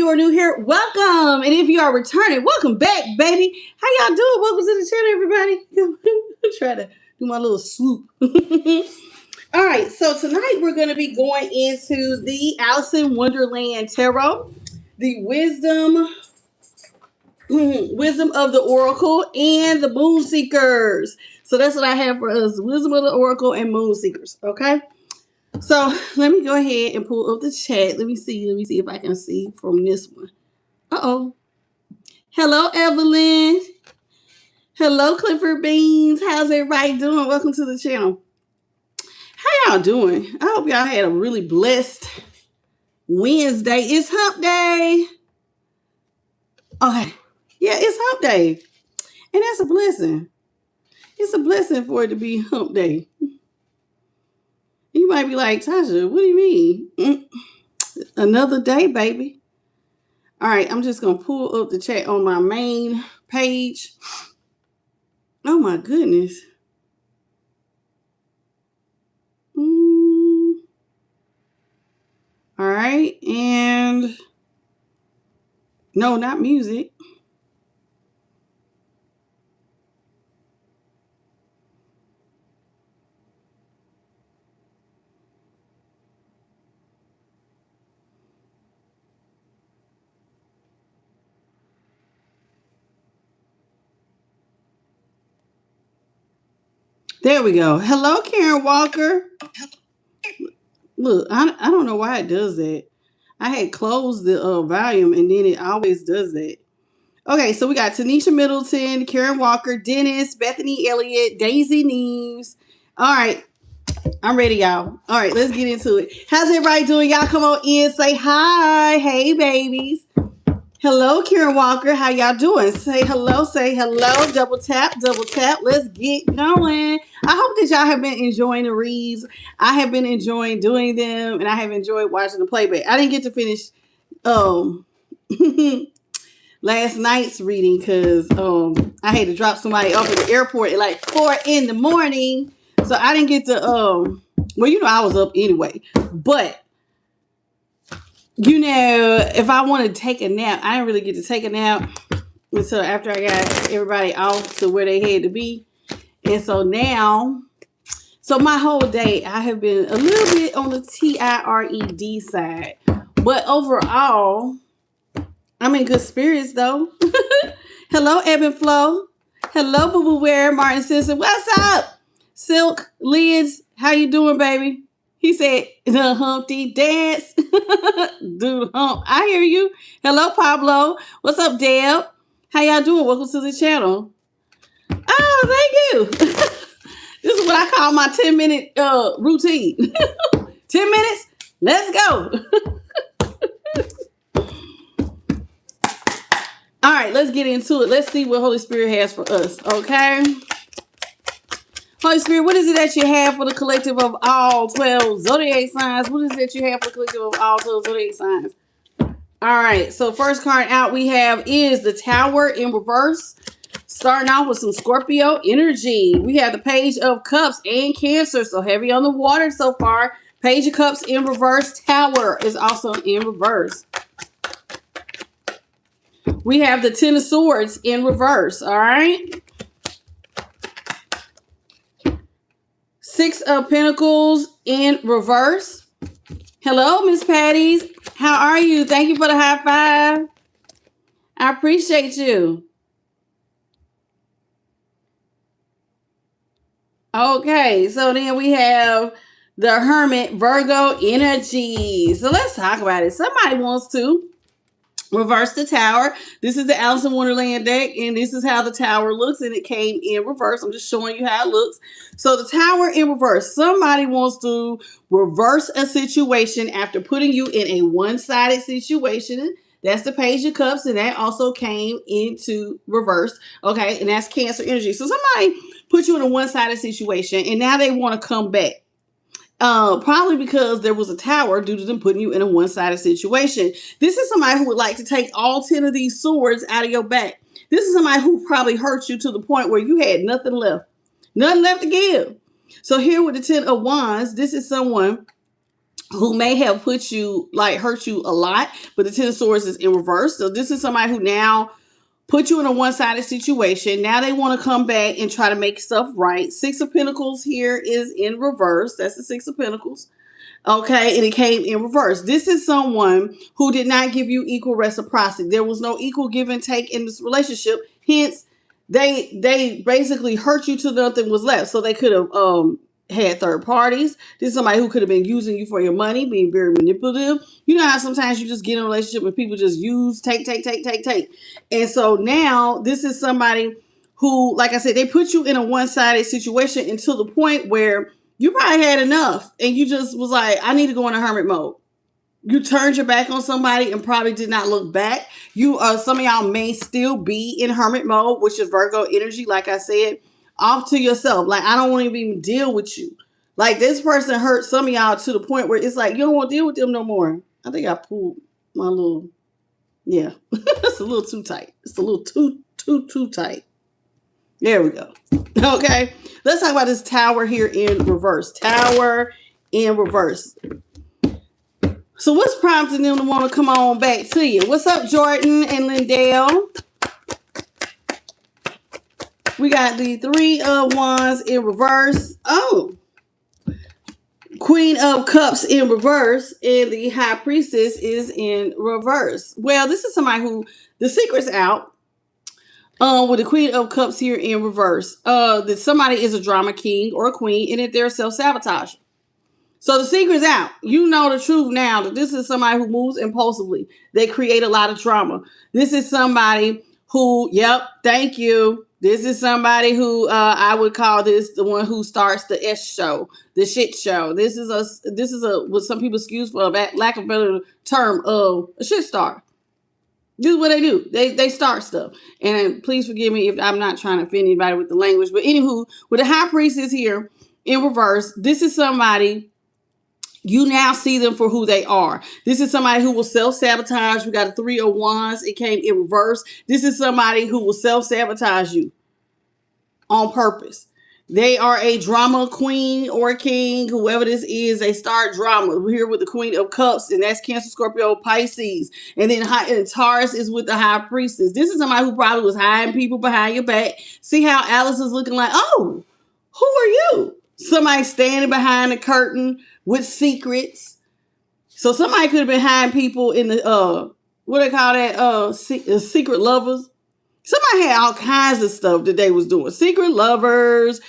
you are new here, welcome. And if you are returning, welcome back, baby. How y'all doing? Welcome to the channel, everybody. Try to do my little swoop. All right, so tonight we're going to be going into the Alice in Wonderland Tarot, the wisdom of the Oracle, and the Moon Seekers. So that's what I have for us, wisdom of the Oracle and Moon Seekers, okay? So let me go ahead and pull up the chat. Let me see if I can see from this one. Uh-oh. Hello, Evelyn. Hello, Clifford Beans. How's everybody doing? Welcome to the channel. How y'all doing? I hope y'all had a really blessed Wednesday. It's hump day. Okay. Yeah, it's hump day. And that's a blessing. It's a blessing for it to be hump day. You might be like, Tasha, what do you mean? Another day, baby. All right, I'm just going to pull up the chat on my main page. Oh, my goodness. All right, and no, not music. There we go. Hello, Karen Walker. Look, I don't know why it does that. I had closed the volume and then it always does that. Okay, so we got Tanisha Middleton, Karen Walker, Dennis, Bethany Elliott, Daisy Neves. All right, I'm ready, y'all. All right, let's get into it. How's everybody doing? Y'all come on in, say hi. Hey, babies. Hello, Karen Walker. How y'all doing? Say hello, double tap, double tap. Let's get going. I hope that y'all have been enjoying the reads. I have been enjoying doing them, and I have enjoyed watching the playback. I didn't get to finish last night's reading because I had to drop somebody off at the airport at like 4 a.m. So I didn't get to well, you know, I was up anyway, but you know, if I want to take a nap, I didn't really get to take a nap until after I got everybody off to where they had to be. And so now, so my whole day, I have been a little bit on the TIRED side. But overall, I'm in good spirits though. Hello, Ebb and Flow. Hello, Boo Boo Wear, Martin Simpson. What's up? Silk Lids, how you doing, baby? He said, the Humpty Dance. Dude, hump. I hear you. Hello, Pablo. What's up, Deb? How y'all doing? Welcome to the channel. Oh, thank you. This is what I call my 10-minute routine. 10 minutes? Let's go. All right, let's get into it. Let's see what Holy Spirit has for us, okay? Holy Spirit, what is it that you have for the collective of all 12 zodiac signs? What is it that you have for the collective of all 12 zodiac signs? All right, so first card out we have is the Tower in reverse. Starting off with some Scorpio energy. We have the Page of Cups and Cancer, so heavy on the water so far. Page of Cups in reverse. Tower is also in reverse. We have the Ten of Swords in reverse, all right? Six of Pentacles in reverse. Hello, Miss Patties. How are you? Thank you for the high five. I appreciate you. Okay, so then we have the Hermit Virgo energy. So let's talk about it. Somebody wants to reverse the Tower. This is the Alice in Wonderland deck, and this is how the Tower looks, and it came in reverse. I'm just showing you how it looks. So the Tower in reverse. Somebody wants to reverse a situation after putting you in a one-sided situation. That's the Page of Cups, and that also came into reverse. Okay, and that's Cancer energy. So somebody put you in a one-sided situation, and now they want to come back. Probably because there was a tower due to them putting you in a one-sided situation. This is somebody who would like to take all 10 of these swords out of your back. This is somebody who probably hurt you to the point where you had nothing left. Nothing left to give. So here with the 10 of Wands, this is someone who may have put you, like, hurt you a lot, but the Ten of Swords is in reverse. So this is somebody who now put you in a one-sided situation. Now they want to come back and try to make stuff right. Six of Pentacles here is in reverse. That's the Six of Pentacles. Okay, and it came in reverse. This is someone who did not give you equal reciprocity. There was no equal give and take in this relationship. Hence, they basically hurt you till nothing was left. So they could have had third parties. This is somebody who could have been using you for your money, being very manipulative. You know how sometimes you just get in a relationship and people just use, take. And so now this is somebody who, like I said, they put you in a one-sided situation until the point where you probably had enough and you just was like, I need to go in a hermit mode. You turned your back on somebody and probably did not look back. Some of y'all may still be in hermit mode, which is Virgo energy, like I said, off to yourself. Like, I don't want to even deal with you. Like, this person hurt some of y'all to the point where it's like, you don't want to deal with them no more. I think I pulled my little, yeah, it's a little too tight. It's a little too tight. There we go. Okay. Let's talk about this Tower here in reverse. Tower in reverse. So what's prompting them to want to come on back to you? What's up, Jordan and Lindell? We got the Three of Wands in reverse. Oh. Queen of Cups in reverse. And the High Priestess is in reverse. Well, this is somebody who, the secret's out. With the Queen of Cups here in reverse. That somebody is a drama king or a queen and that they're self-sabotage. So the secret's out. You know the truth now that this is somebody who moves impulsively. They create a lot of drama. This is somebody who, yep, thank you. This is somebody who I would call this the one who starts the S show, the shit show. This is a what some people excuse for lack of a better term of a shit star. This is what they do. They start stuff. And please forgive me if I'm not trying to offend anybody with the language. But anywho, with the High Priestess here in reverse, this is somebody, you now see them for who they are. This is somebody who will self-sabotage. We got a Three of Wands. It came in reverse. This is somebody who will self-sabotage you on purpose. They are a drama queen or king, whoever this is. They start drama. We're here with the Queen of Cups, and that's Cancer, Scorpio, Pisces. And then Taurus is with the High Priestess. This is somebody who probably was hiding people behind your back. See how Alice is looking like, oh, who are you? Somebody standing behind the curtain with secrets. So somebody could have been hiding people in the, what do they call that? Secret lovers. Somebody had all kinds of stuff that they was doing. Secret lovers,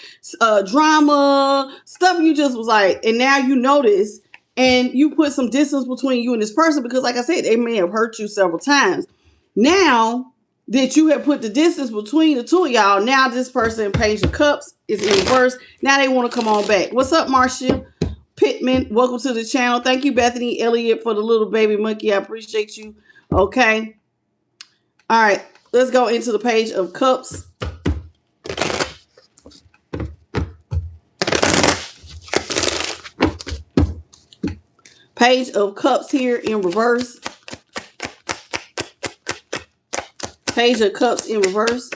drama, stuff you just was like, and now you notice and you put some distance between you and this person because, like I said, they may have hurt you several times. Now that you have put the distance between the two of y'all, now this person, Page of Cups, is in reverse. Now they want to come on back. What's up, Marcia Pittman? Welcome to the channel. Thank you, Bethany Elliott, for the little baby monkey. I appreciate you. Okay. All right. Let's go into the Page of Cups. Page of Cups here in reverse. Page of Cups in reverse.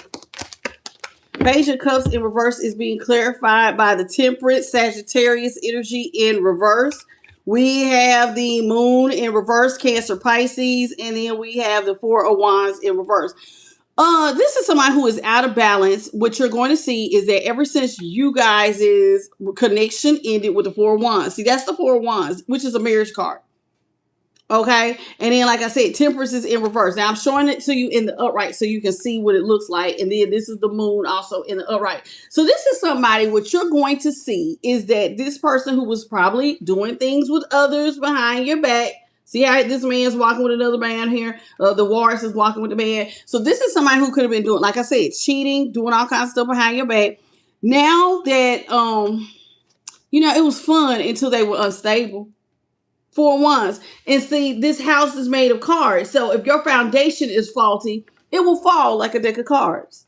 Page of Cups in reverse is being clarified by the Temperance Sagittarius energy in reverse. We have the Moon in reverse, Cancer, Pisces, and then we have the Four of Wands in reverse. This is somebody who is out of balance. What you're going to see is that ever since you guys' connection ended with the Four of Wands. See, that's the Four of Wands, which is a marriage card. Okay. And then, like I said, Temperance is in reverse. Now I'm showing it to you in the upright so you can see what it looks like. And then this is the Moon also in the upright. So this is somebody, what you're going to see is that this person who was probably doing things with others behind your back. See how this man's walking with another man here. The Walrus is walking with the man. So this is somebody who could have been doing, like I said, cheating, doing all kinds of stuff behind your back. Now that, it was fun until they were unstable. Four of Wands. And see, this house is made of cards. So if your foundation is faulty, it will fall like a deck of cards.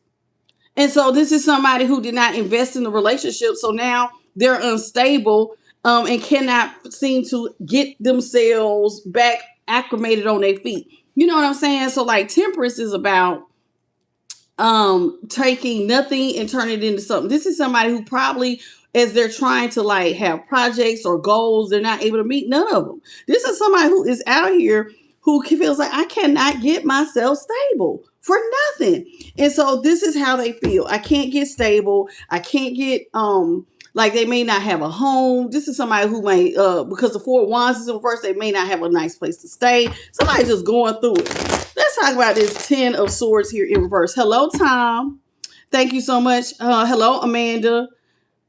And so this is somebody who did not invest in the relationship. So now they're unstable. And cannot seem to get themselves back acclimated on their feet. You know what I'm saying? So like Temperance is about taking nothing and turning it into something. This is somebody who probably as they're trying to like have projects or goals they're not able to meet. None of them. This is somebody who is out here who feels like I cannot get myself stable for nothing. And so this is how they feel. I can't get stable. I can't get like they may not have a home. This is somebody who may because the Four of Wands is in reverse, they may not have a nice place to stay. Somebody just going through it. Let's talk about this Ten of Swords here in reverse. Hello, Tom. Thank you so much. Hello, Amanda.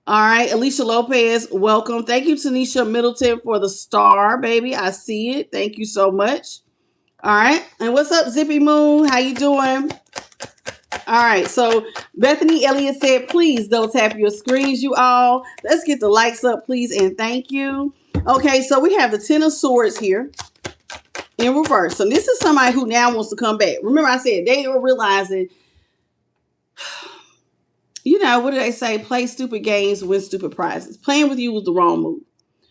All right, Alicia Lopez, welcome. Thank you, Tanisha Middleton, for the star, baby. I see it. Thank you so much. All right, and what's up, Zippy Moon? How you doing? All right, so Bethany Elliott said, please don't tap your screens, you all. Let's get the likes up, please, and thank you. Okay, so we have the Ten of Swords here in reverse. So this is somebody who now wants to come back. Remember I said they were realizing, you know, what do they say? Play stupid games, win stupid prizes. Playing with you was the wrong move.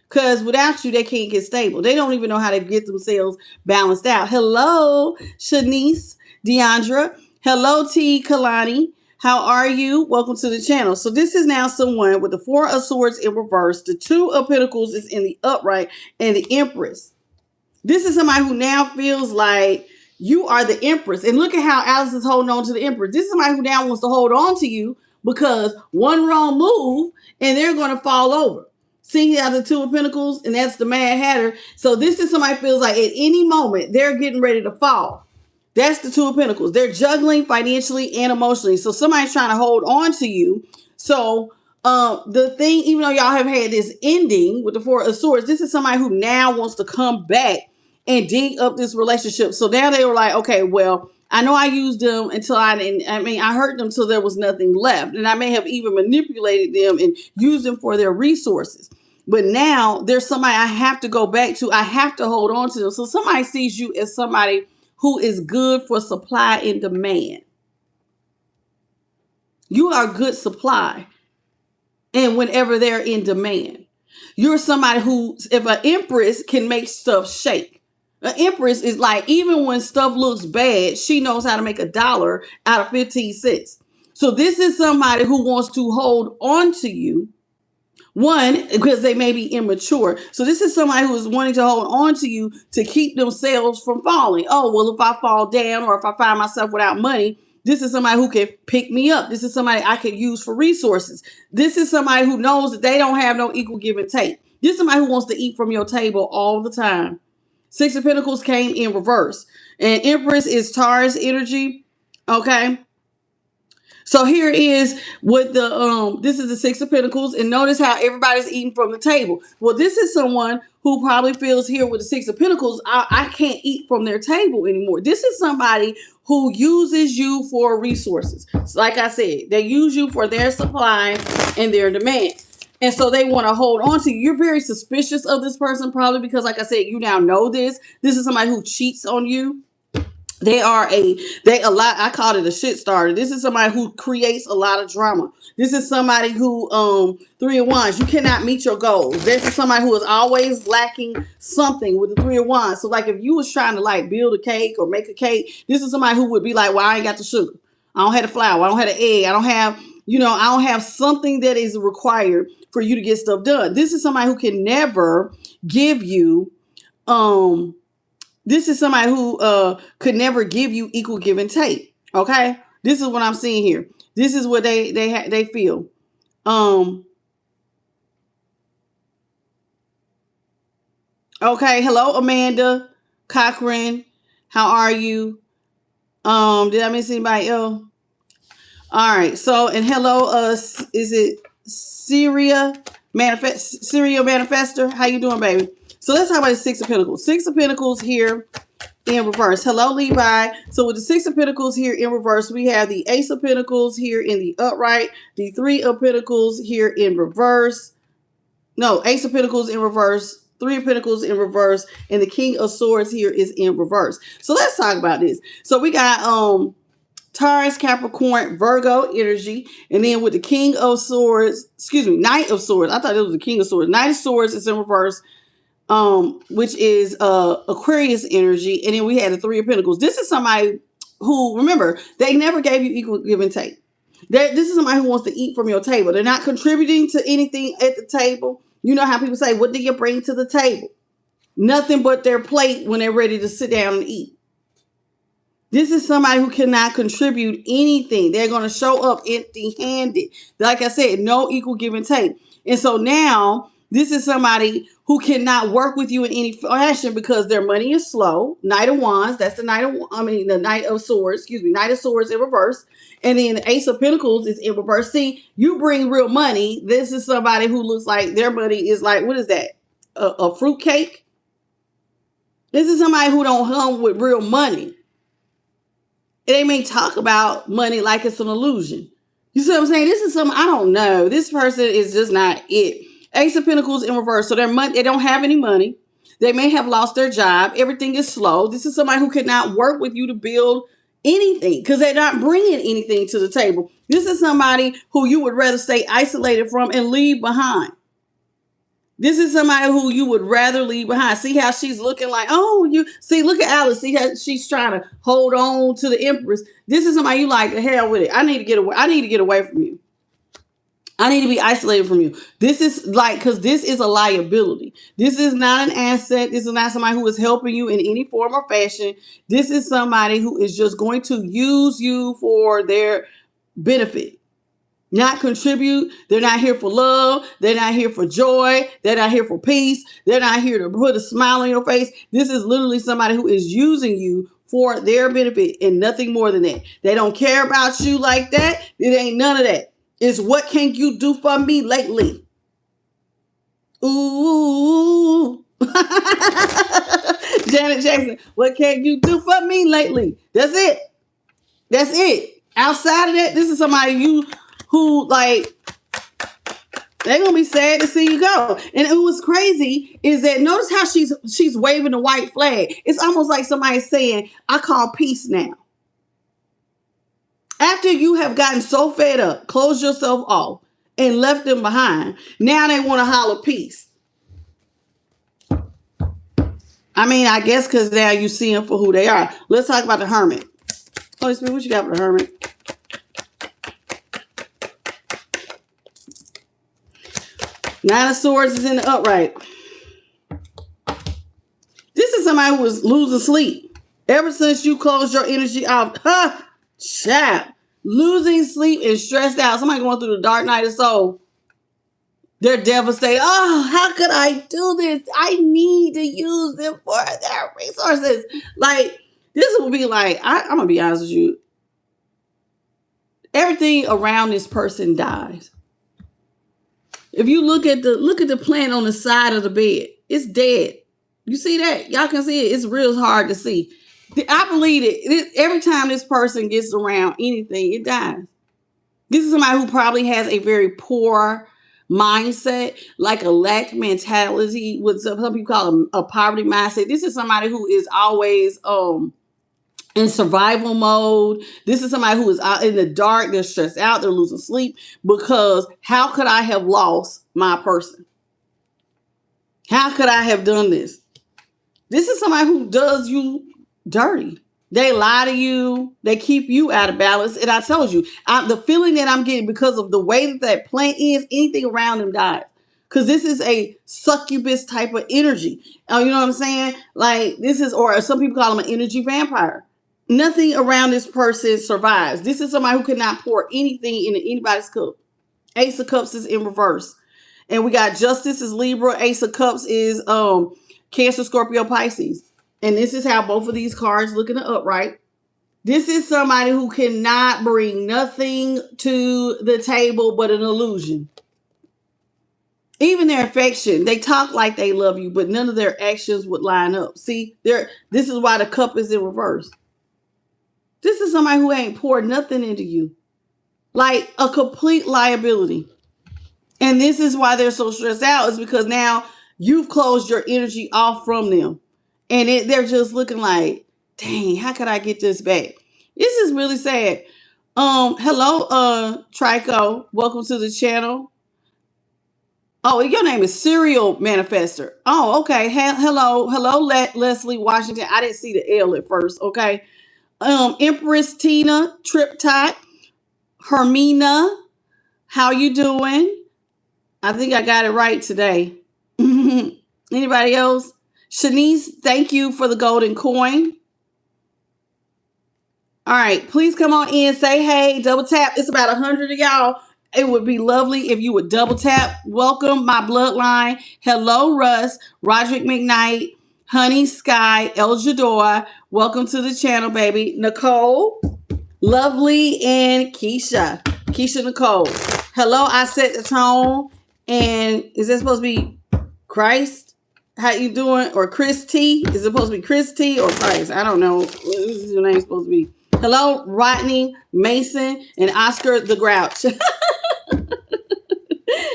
Because without you, they can't get stable. They don't even know how to get themselves balanced out. Hello, Shanice, Deandra. Hello, T. Kalani. How are you? Welcome to the channel. So this is now someone with the Four of Swords in reverse. The Two of Pentacles is in the upright and the Empress. This is somebody who now feels like you are the Empress. And look at how Alice is holding on to the Empress. This is somebody who now wants to hold on to you because one wrong move and they're going to fall over. See how the Two of Pentacles, and that's the Mad Hatter. So this is somebody feels like at any moment they're getting ready to fall. That's the Two of Pentacles. They're juggling financially and emotionally. So somebody's trying to hold on to you. So the thing, even though y'all have had this ending with the Four of Swords, this is somebody who now wants to come back and dig up this relationship. So now they were like, okay, well, I know I used them until I hurt them till there was nothing left. And I may have even manipulated them and used them for their resources. But now there's somebody I have to go back to. I have to hold on to them. So somebody sees you as somebody who is good for supply and demand. You are good supply. And whenever they're in demand, you're somebody who, if an Empress can make stuff shake. An Empress is like, even when stuff looks bad, she knows how to make $1 out of 15 cents. So this is somebody who wants to hold on to you. One, because they may be immature. So this is somebody who is wanting to hold on to you to keep themselves from falling. Oh, well, if I fall down or if I find myself without money, this is somebody who can pick me up. This is somebody I can use for resources. This is somebody who knows that they don't have no equal give and take. This is somebody who wants to eat from your table all the time. Six of Pentacles came in reverse. And Empress is Taurus energy. Okay. So here is with the this is the Six of Pentacles, and notice how everybody's eating from the table. Well, this is someone who probably feels here with the Six of Pentacles, I can't eat from their table anymore. This is somebody who uses you for resources. So like I said, they use you for their supply and their demand. And so they want to hold on to you. You're very suspicious of this person, probably because, like I said, you now know this. This is somebody who cheats on you. I called it a shit starter. This is somebody who creates a lot of drama. This is somebody who, Three of Wands, you cannot meet your goals. This is somebody who is always lacking something with the Three of Wands. So like if you was trying to like build a cake or make a cake, this is somebody who would be like, well, I ain't got the sugar. I don't have the flour. I don't have the egg. I don't have something that is required for you to get stuff done. This is somebody who can never give you, this is somebody who could never give you equal give and take. Okay, this is what I'm seeing here. This is what they feel. Okay, hello, Amanda Cochran. How are you? Did I miss anybody else? All right. So and hello, is it Syria Manifester? How you doing, baby? So let's talk about the Six of Pentacles. Six of Pentacles here in reverse. Hello, Levi. So with the Six of Pentacles here in reverse, we have the Ace of Pentacles here in the upright, the Three of Pentacles here in reverse. No, Ace of Pentacles in reverse, Three of Pentacles in reverse, and the King of Swords here is in reverse. So let's talk about this. So we got Taurus, Capricorn, Virgo energy, and then with the King of Swords, Knight of Swords. I thought it was the King of Swords. Knight of Swords is in reverse. Which is Aquarius energy, and then we had the Three of Pentacles. This is somebody who, remember, they never gave you equal give and take. This is somebody who wants to eat from your table. They're not contributing to anything at the table. You know how people say, what do you bring to the table? Nothing but their plate when they're ready to sit down and eat. This is somebody who cannot contribute anything. They're going to show up empty-handed. Like I said, no equal give and take. And so now this is somebody who cannot work with you in any fashion because their money is slow. Knight of Wands, that's the the Knight of Swords, Knight of Swords in reverse. And then the Ace of Pentacles is in reverse. See, you bring real money. This is somebody who looks like their money is like, what is that? A fruit cake? This is somebody who don't hum with real money. They may talk about money like it's an illusion. You see what I'm saying? This is something I don't know. This person is just not it. Ace of Pentacles in reverse. So they don't have any money. They may have lost their job. Everything is slow. This is somebody who cannot work with you to build anything because they're not bringing anything to the table. This is somebody who you would rather stay isolated from and leave behind. This is somebody who you would rather leave behind. See how she's looking like, look at Alice. See how she's trying to hold on to the Empress. This is somebody you like, the hell with it. I need to get away. I need to get away from you. I need to be isolated from you. This is because this is a liability. This is not an asset. This is not somebody who is helping you in any form or fashion. This is somebody who is just going to use you for their benefit. Not contribute. They're not here for love. They're not here for joy. They're not here for peace. They're not here to put a smile on your face. This is literally somebody who is using you for their benefit and nothing more than that. They don't care about you like that. It ain't none of that. It's what can you do for me lately? Ooh. Janet Jackson, what can you do for me lately? That's it. That's it. Outside of that, this is somebody who they're gonna be sad to see you go. And it was crazy is that notice how she's waving the white flag. It's almost like somebody saying, I call peace now. After you have gotten so fed up, closed yourself off, and left them behind, now they want to holler peace. I mean, I guess because now you see them for who they are. Let's talk about the Hermit. Holy Spirit, what you got for the Hermit? Nine of Swords is in the upright. This is somebody who was losing sleep. Ever since you closed your energy off, chap, losing sleep and stressed out. Somebody going through the dark night of soul. They're devastated. Oh, how could I do this? I need to use them for their resources. This will be I'm going to be honest with you. Everything around this person dies. If you look at the plant on the side of the bed, it's dead. You see that? Y'all can see it. It's real hard to see. I believe it. Every time this person gets around anything, it dies. This is somebody who probably has a very poor mindset, like a lack mentality, what some people call a poverty mindset. This is somebody who is always in survival mode. This is somebody who is out in the dark. They're stressed out. They're losing sleep because how could I have lost my person? How could I have done this? This is somebody who does you dirty. They lie to you. They keep you out of balance. And I told you, the feeling that I'm getting because of the way that plant is, anything around them dies. Because this is a succubus type of energy. You know what I'm saying? Or some people call them an energy vampire. Nothing around this person survives. This is somebody who cannot pour anything into anybody's cup. Ace of Cups is in reverse. And we got Justice is Libra. Ace of Cups is Cancer, Scorpio, Pisces. And this is how both of these cards look in the upright. This is somebody who cannot bring nothing to the table but an illusion. Even their affection, they talk like they love you, but none of their actions would line up. See, this is why the cup is in reverse. This is somebody who ain't poured nothing into you. Like a complete liability. And this is why they're so stressed out, is because now you've closed your energy off from them. And they're just looking like, dang, how could I get this back? This is really sad. Hello, Trico. Welcome to the channel. Oh, your name is Serial Manifester. Oh, okay. Hello, Leslie Washington. I didn't see the L at first, okay? Empress Tina Triptot. Hermina, how you doing? I think I got it right today. Anybody else? Shanice, thank you for the golden coin. All right, please come on in, say hey, double tap. It's about 100 of y'all. It would be lovely if you would double tap. Welcome, my bloodline. Hello, Russ, Roderick McKnight, Honey Sky, El Jador. Welcome to the channel, baby. Nicole, Lovely, and Keisha. Keisha Nicole. Hello, I set the tone. And is that supposed to be Christ? How you doing? Or Chris T? Is it supposed to be Chris T or Christ? I don't know. What is your name supposed to be? Hello, Rodney Mason and Oscar the Grouch.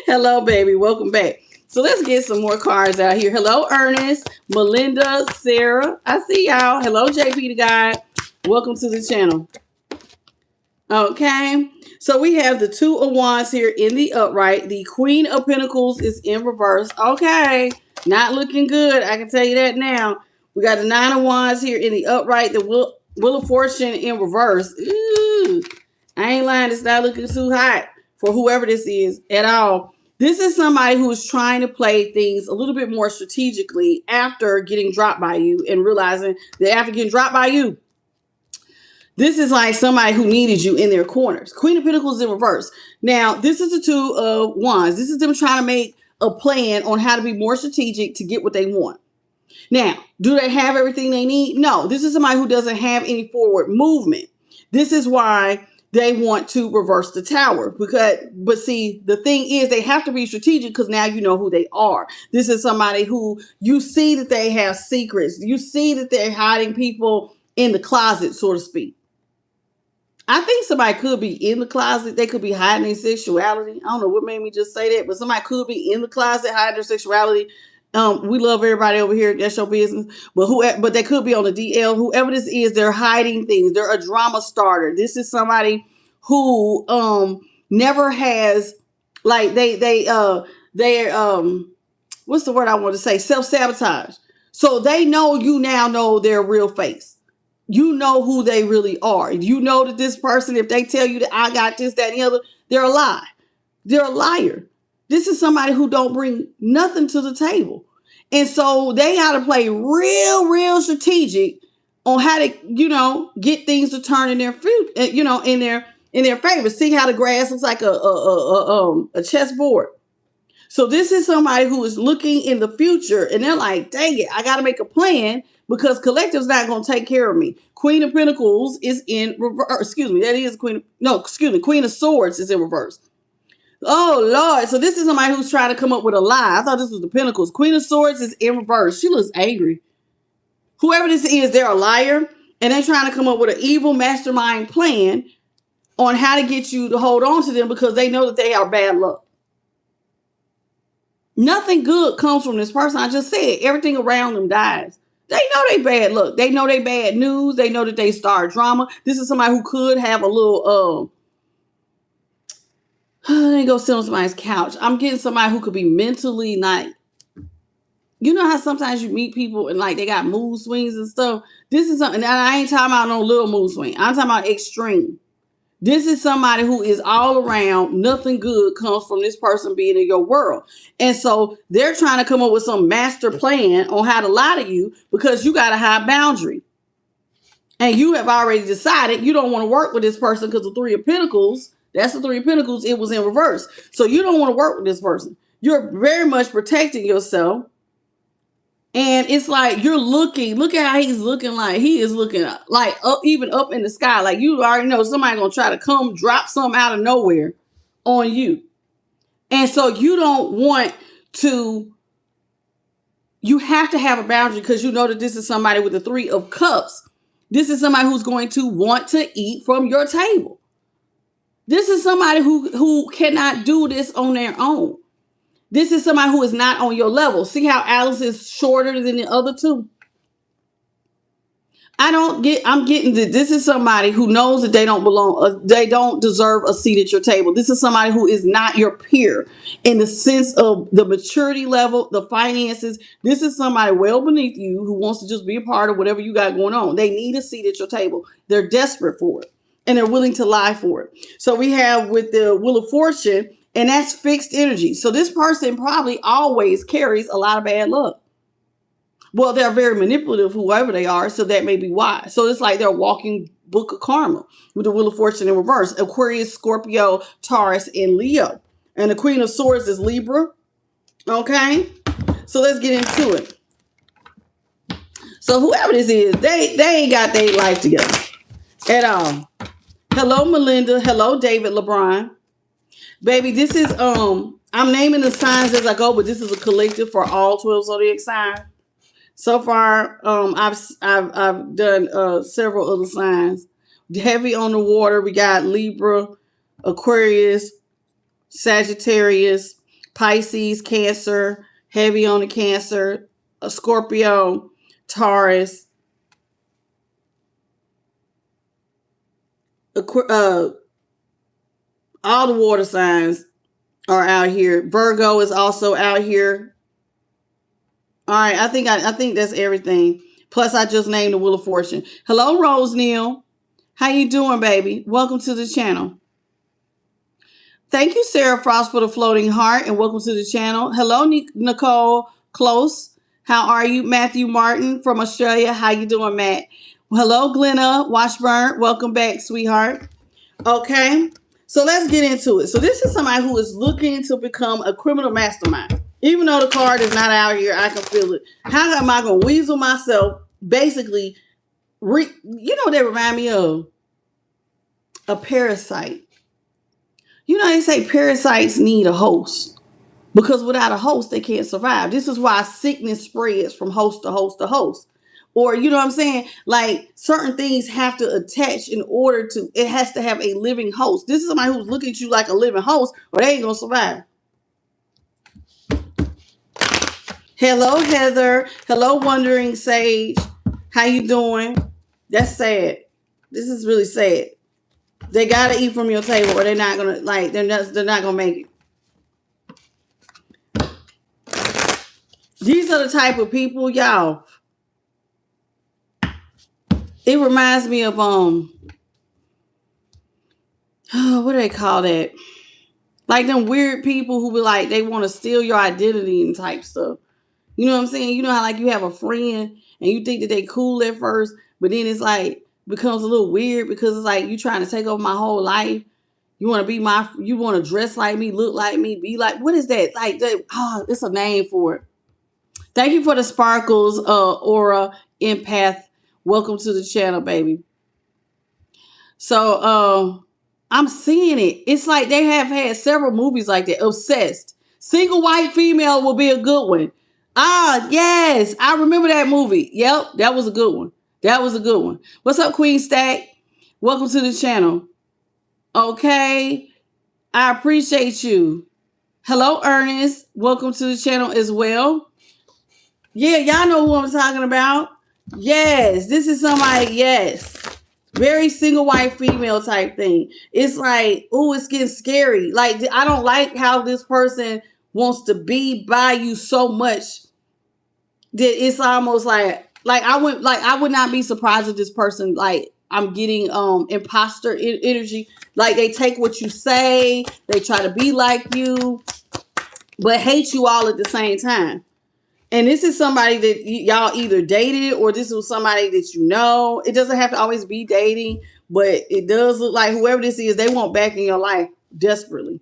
Hello, baby. Welcome back. So let's get some more cards out here. Hello, Ernest, Melinda, Sarah. I see y'all. Hello, JP the guy. Welcome to the channel. Okay. So we have the Two of Wands here in the upright. The Queen of Pentacles is in reverse. Okay. Not looking good. I can tell you that now. We got the Nine of Wands here in the upright. The Wheel of Fortune in reverse. Ooh, I ain't lying. It's not looking too hot for whoever this is at all. This is somebody who is trying to play things a little bit more strategically after getting dropped by you and realizing that after getting dropped by you, this is like somebody who needed you in their corners. Queen of Pentacles in reverse. Now, this is the Two of Wands. This is them trying to make a plan on how to be more strategic to get what they want. Now, do they have everything they need? No. This is somebody who doesn't have any forward movement. This is why they want to reverse the Tower. But see, the thing is they have to be strategic because now you know who they are. This is somebody who you see that they have secrets. You see that they're hiding people in the closet, so to speak. I think somebody could be in the closet. They could be hiding their sexuality. I don't know what made me just say that, but somebody could be in the closet hiding their sexuality. We love everybody over here. That's your business. But they could be on the DL. Whoever this is, they're hiding things. They're a drama starter. This is somebody who never has, like, they're what's the word I want to say? Self-sabotage. So they know you now know their real face. You know who they really are. You know that this person, if they tell you that I got this, that, and the other, they're a lie. They're a liar. This is somebody who don't bring nothing to the table. And so they got to play real strategic on how to, get things to turn in their in their favor. See how the grass looks like a chessboard. So this is somebody who is looking in the future and they're like, dang it, I got to make a plan because collective's not going to take care of me. Queen of Pentacles is in reverse. Excuse me. That is Queen of Swords is in reverse. Oh, Lord. So this is somebody who's trying to come up with a lie. I thought this was the Pentacles. Queen of Swords is in reverse. She looks angry. Whoever this is, they're a liar. And they're trying to come up with an evil mastermind plan on how to get you to hold on to them because they know that they are bad luck. Nothing good comes from this person. I just said everything around them dies. They know they bad luck. They know they bad news. They know that they start drama. This is somebody who could have a little, let me go sit on somebody's couch. I'm getting somebody who could be mentally not, you know how sometimes you meet people and like they got mood swings and stuff. This is something, and I ain't talking about no little mood swing. I'm talking about extreme. This is somebody who is all around. Nothing good comes from this person being in your world. And so they're trying to come up with some master plan on how to lie to you because you got a high boundary. And you have already decided you don't want to work with this person because the Three of Pentacles, that's the Three of Pentacles, it was in reverse. So you don't want to work with this person. You're very much protecting yourself. And it's like you're looking, look at how he's looking like. He is looking like even up in the sky. Like you already know somebody going to try to come drop something out of nowhere on you. And so you don't want to, you have to have a boundary because you know that this is somebody with the Three of Cups. This is somebody who's going to want to eat from your table. This is somebody who cannot do this on their own. This is somebody who is not on your level. See how Alice is shorter than the other two? I'm getting that this is somebody who knows that they don't belong. They don't deserve a seat at your table. This is somebody who is not your peer in the sense of the maturity level, the finances. This is somebody well beneath you who wants to just be a part of whatever you got going on. They need a seat at your table. They're desperate for it. and they're willing to lie for it. So we have with the Wheel of Fortune, and that's fixed energy. So this person probably always carries a lot of bad luck. Well, they're very manipulative, whoever they are, so that may be why. So it's like they're walking book of karma with the Wheel of Fortune in reverse. Aquarius, Scorpio, Taurus, and Leo. And the Queen of Swords is Libra. Okay? So let's get into it. So whoever this is, they ain't got their life together at all. Hello, Melinda. Hello, David LeBron. Baby, this is, I'm naming the signs as I go, but this is a collective for all 12 zodiac signs. So far, I've done several other signs. Heavy on the water, we got Libra, Aquarius, Sagittarius, Pisces, Cancer. Heavy on the Cancer, Scorpio, Taurus, all the water signs are out here. Virgo is also out here. All right, I think that's everything. Plus, I just named the Wheel of Fortune. Hello, Rose Neal. How you doing, baby? Welcome to the channel. Thank you, Sarah Frost, for the floating heart, and welcome to the channel. Hello, Nicole Close. How are you? Matthew Martin from Australia. How you doing, Matt? Hello, Glenna Washburn. Welcome back, sweetheart. Okay, so let's get into it. So this is somebody who is looking to become a criminal mastermind. Even though the card is not out here, I can feel it. How am I going to weasel myself? Basically, you know what they remind me of? A parasite. You know, they say parasites need a host because without a host, they can't survive. This is why sickness spreads from host to host to host. Or, you know what I'm saying? Like certain things have to attach in order to, it has to have a living host. This is somebody who's looking at you like a living host or they ain't going to survive. Hello, Heather. Hello, Wandering Sage. How you doing? That's sad. This is really sad. They gotta eat from your table, or they're not gonna they're not gonna make it. These are the type of people, y'all. It reminds me of what do they call that? Like them weird people who be like they want to steal your identity and type stuff. You know what I'm saying? You know how like you have a friend and you think that they cool at first, but then it's like becomes a little weird because it's like you trying to take over my whole life. You want to be you want to dress like me, look like me, be like, what is that? Like, it's a name for it. Thank you for the sparkles, Aura Empath. Welcome to the channel, baby. So, I'm seeing it. It's like they have had several movies like that. Obsessed. Single white female will be a good one. Ah, yes. I remember that movie. Yep. That was a good one. That was a good one. What's up, Queen Stack? Welcome to the channel. Okay. I appreciate you. Hello, Ernest. Welcome to the channel as well. Yeah, y'all know who I'm talking about. Yes. This is somebody, yes. Very single white female type thing. It's like, oh, it's getting scary. Like, I don't like how this person wants to be by you so much that it's almost like I would not be surprised if this person, like, I'm getting imposter energy. Like they take what you say, they try to be like you, but hate you all at the same time. And this is somebody that y'all either dated or this was somebody that you know. It doesn't have to always be dating, but it does look like whoever this is, they want back in your life desperately.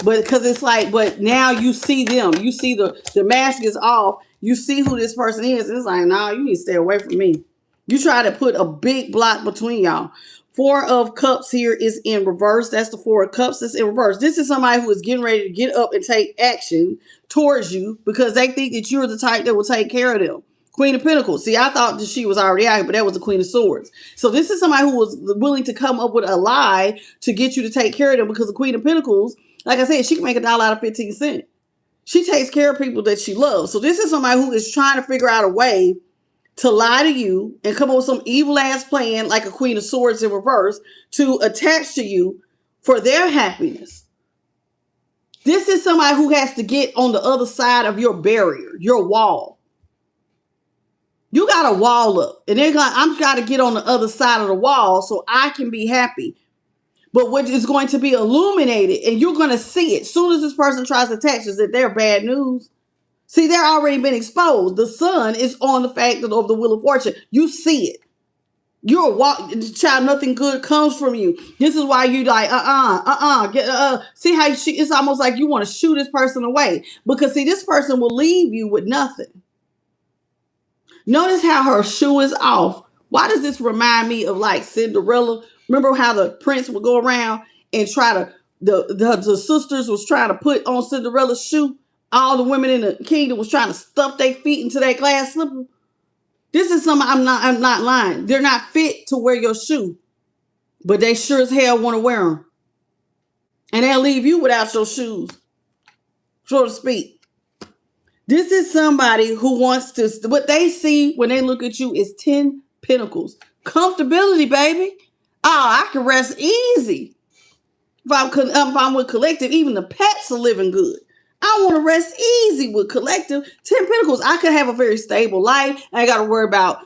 But because it's like, but now you see them, you see the mask is off, you see who this person is, and it's like, nah, you need to stay away from me. You try to put a big block between y'all. 4 of Cups here is in reverse. That's the 4 of Cups that's in reverse. This is somebody who is getting ready to get up and take action towards you because they think that you're the type that will take care of them. Queen of Pentacles. See, I thought that she was already out here, but that was the Queen of Swords. So this is somebody who was willing to come up with a lie to get you to take care of them because the Queen of Pentacles, like I said, she can make $1 out of 15 cents. She takes care of people that she loves. So this is somebody who is trying to figure out a way to lie to you and come up with some evil ass plan like a Queen of Swords in reverse to attach to you for their happiness. This is somebody who has to get on the other side of your barrier, your wall. You got a wall up, and they're going. I'm got to get on the other side of the wall so I can be happy. But what is going to be illuminated, and you're going to see it. Soon as this person tries to text you that they're bad news. See, they're already been exposed. The sun is on the fact of the wheel of fortune. You see it. You're a child. Nothing good comes from you. This is why you like, See how it's almost like you want to shoo this person away. Because see, this person will leave you with nothing. Notice how her shoe is off. Why does this remind me of like Cinderella? Remember how the prince would go around and try to, the sisters was trying to put on Cinderella's shoe. All the women in the kingdom was trying to stuff their feet into that glass slipper. This is something I'm not lying. They're not fit to wear your shoe, but they sure as hell want to wear them. And they'll leave you without your shoes, so to speak. This is somebody who wants to, what they see when they look at you is 10 pentacles. Comfortability, baby. Oh, I can rest easy. If I'm with collective, even the pets are living good. I want to rest easy with collective. 10 pentacles. I could have a very stable life. I ain't got to worry about,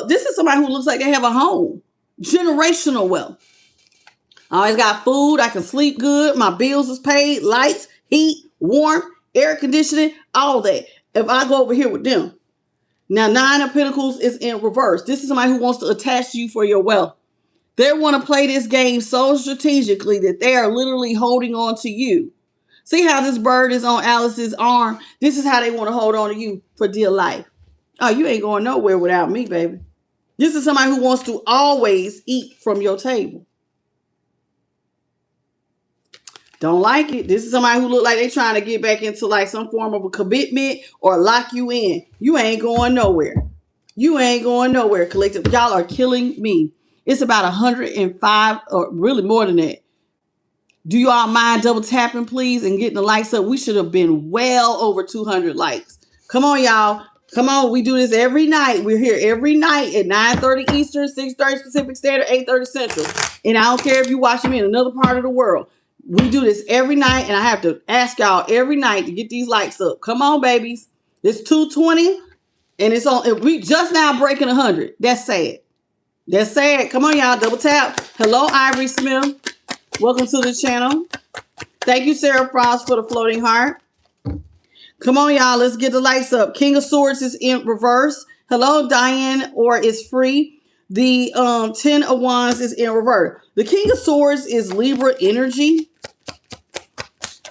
this is somebody who looks like they have a home. Generational wealth. I always got food. I can sleep good. My bills is paid. Lights, heat, warmth, air conditioning, all that. If I go over here with them. Now, 9 of pentacles is in reverse. This is somebody who wants to attach to you for your wealth. They want to play this game so strategically that they are literally holding on to you. See how this bird is on Alice's arm? This is how they want to hold on to you for dear life. Oh, you ain't going nowhere without me, baby. This is somebody who wants to always eat from your table. Don't like it. This is somebody who look like they trying to get back into like some form of a commitment or lock you in. You ain't going nowhere. You ain't going nowhere, collective. Y'all are killing me. It's about 105 or really more than that. Do you all mind double tapping, please, and getting the likes up? We should have been well over 200 likes. Come on, y'all. Come on. We do this every night. We're here every night at 9:30 Eastern, 6:30 Pacific Standard, 8:30 Central. And I don't care if you're watching me in another part of the world. We do this every night, and I have to ask y'all every night to get these likes up. Come on, babies. It's 2:20, and it's on. We just now breaking 100. That's sad. That's sad. Come on, y'all. Double tap. Hello, Ivory Smith. Welcome to the channel. Thank you, Sarah Frost, for the floating heart. Come on, y'all. Let's get the lights up. King of Swords is in reverse. Hello, Diane, or is free. The 10 of Wands is in reverse. The King of Swords is Libra energy.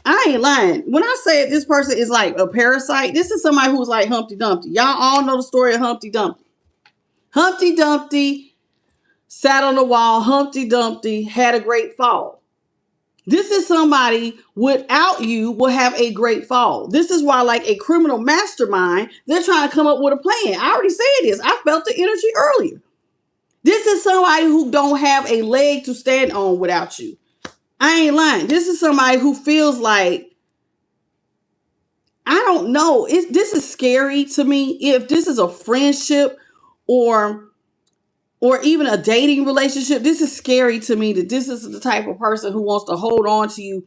I ain't lying. When I say this person is like a parasite, this is somebody who's like Humpty Dumpty. Y'all all know the story of Humpty Dumpty. Humpty Dumpty sat on the wall. Humpty Dumpty had a great fall. This is somebody without you will have a great fall. This is why, like a criminal mastermind, they're trying to come up with a plan. I already said this. I felt the energy earlier. This is somebody who don't have a leg to stand on without you. I ain't lying. This is somebody who feels like, I don't know. This is scary to me. If this is a friendship or even a dating relationship, this is scary to me that this is the type of person who wants to hold on to you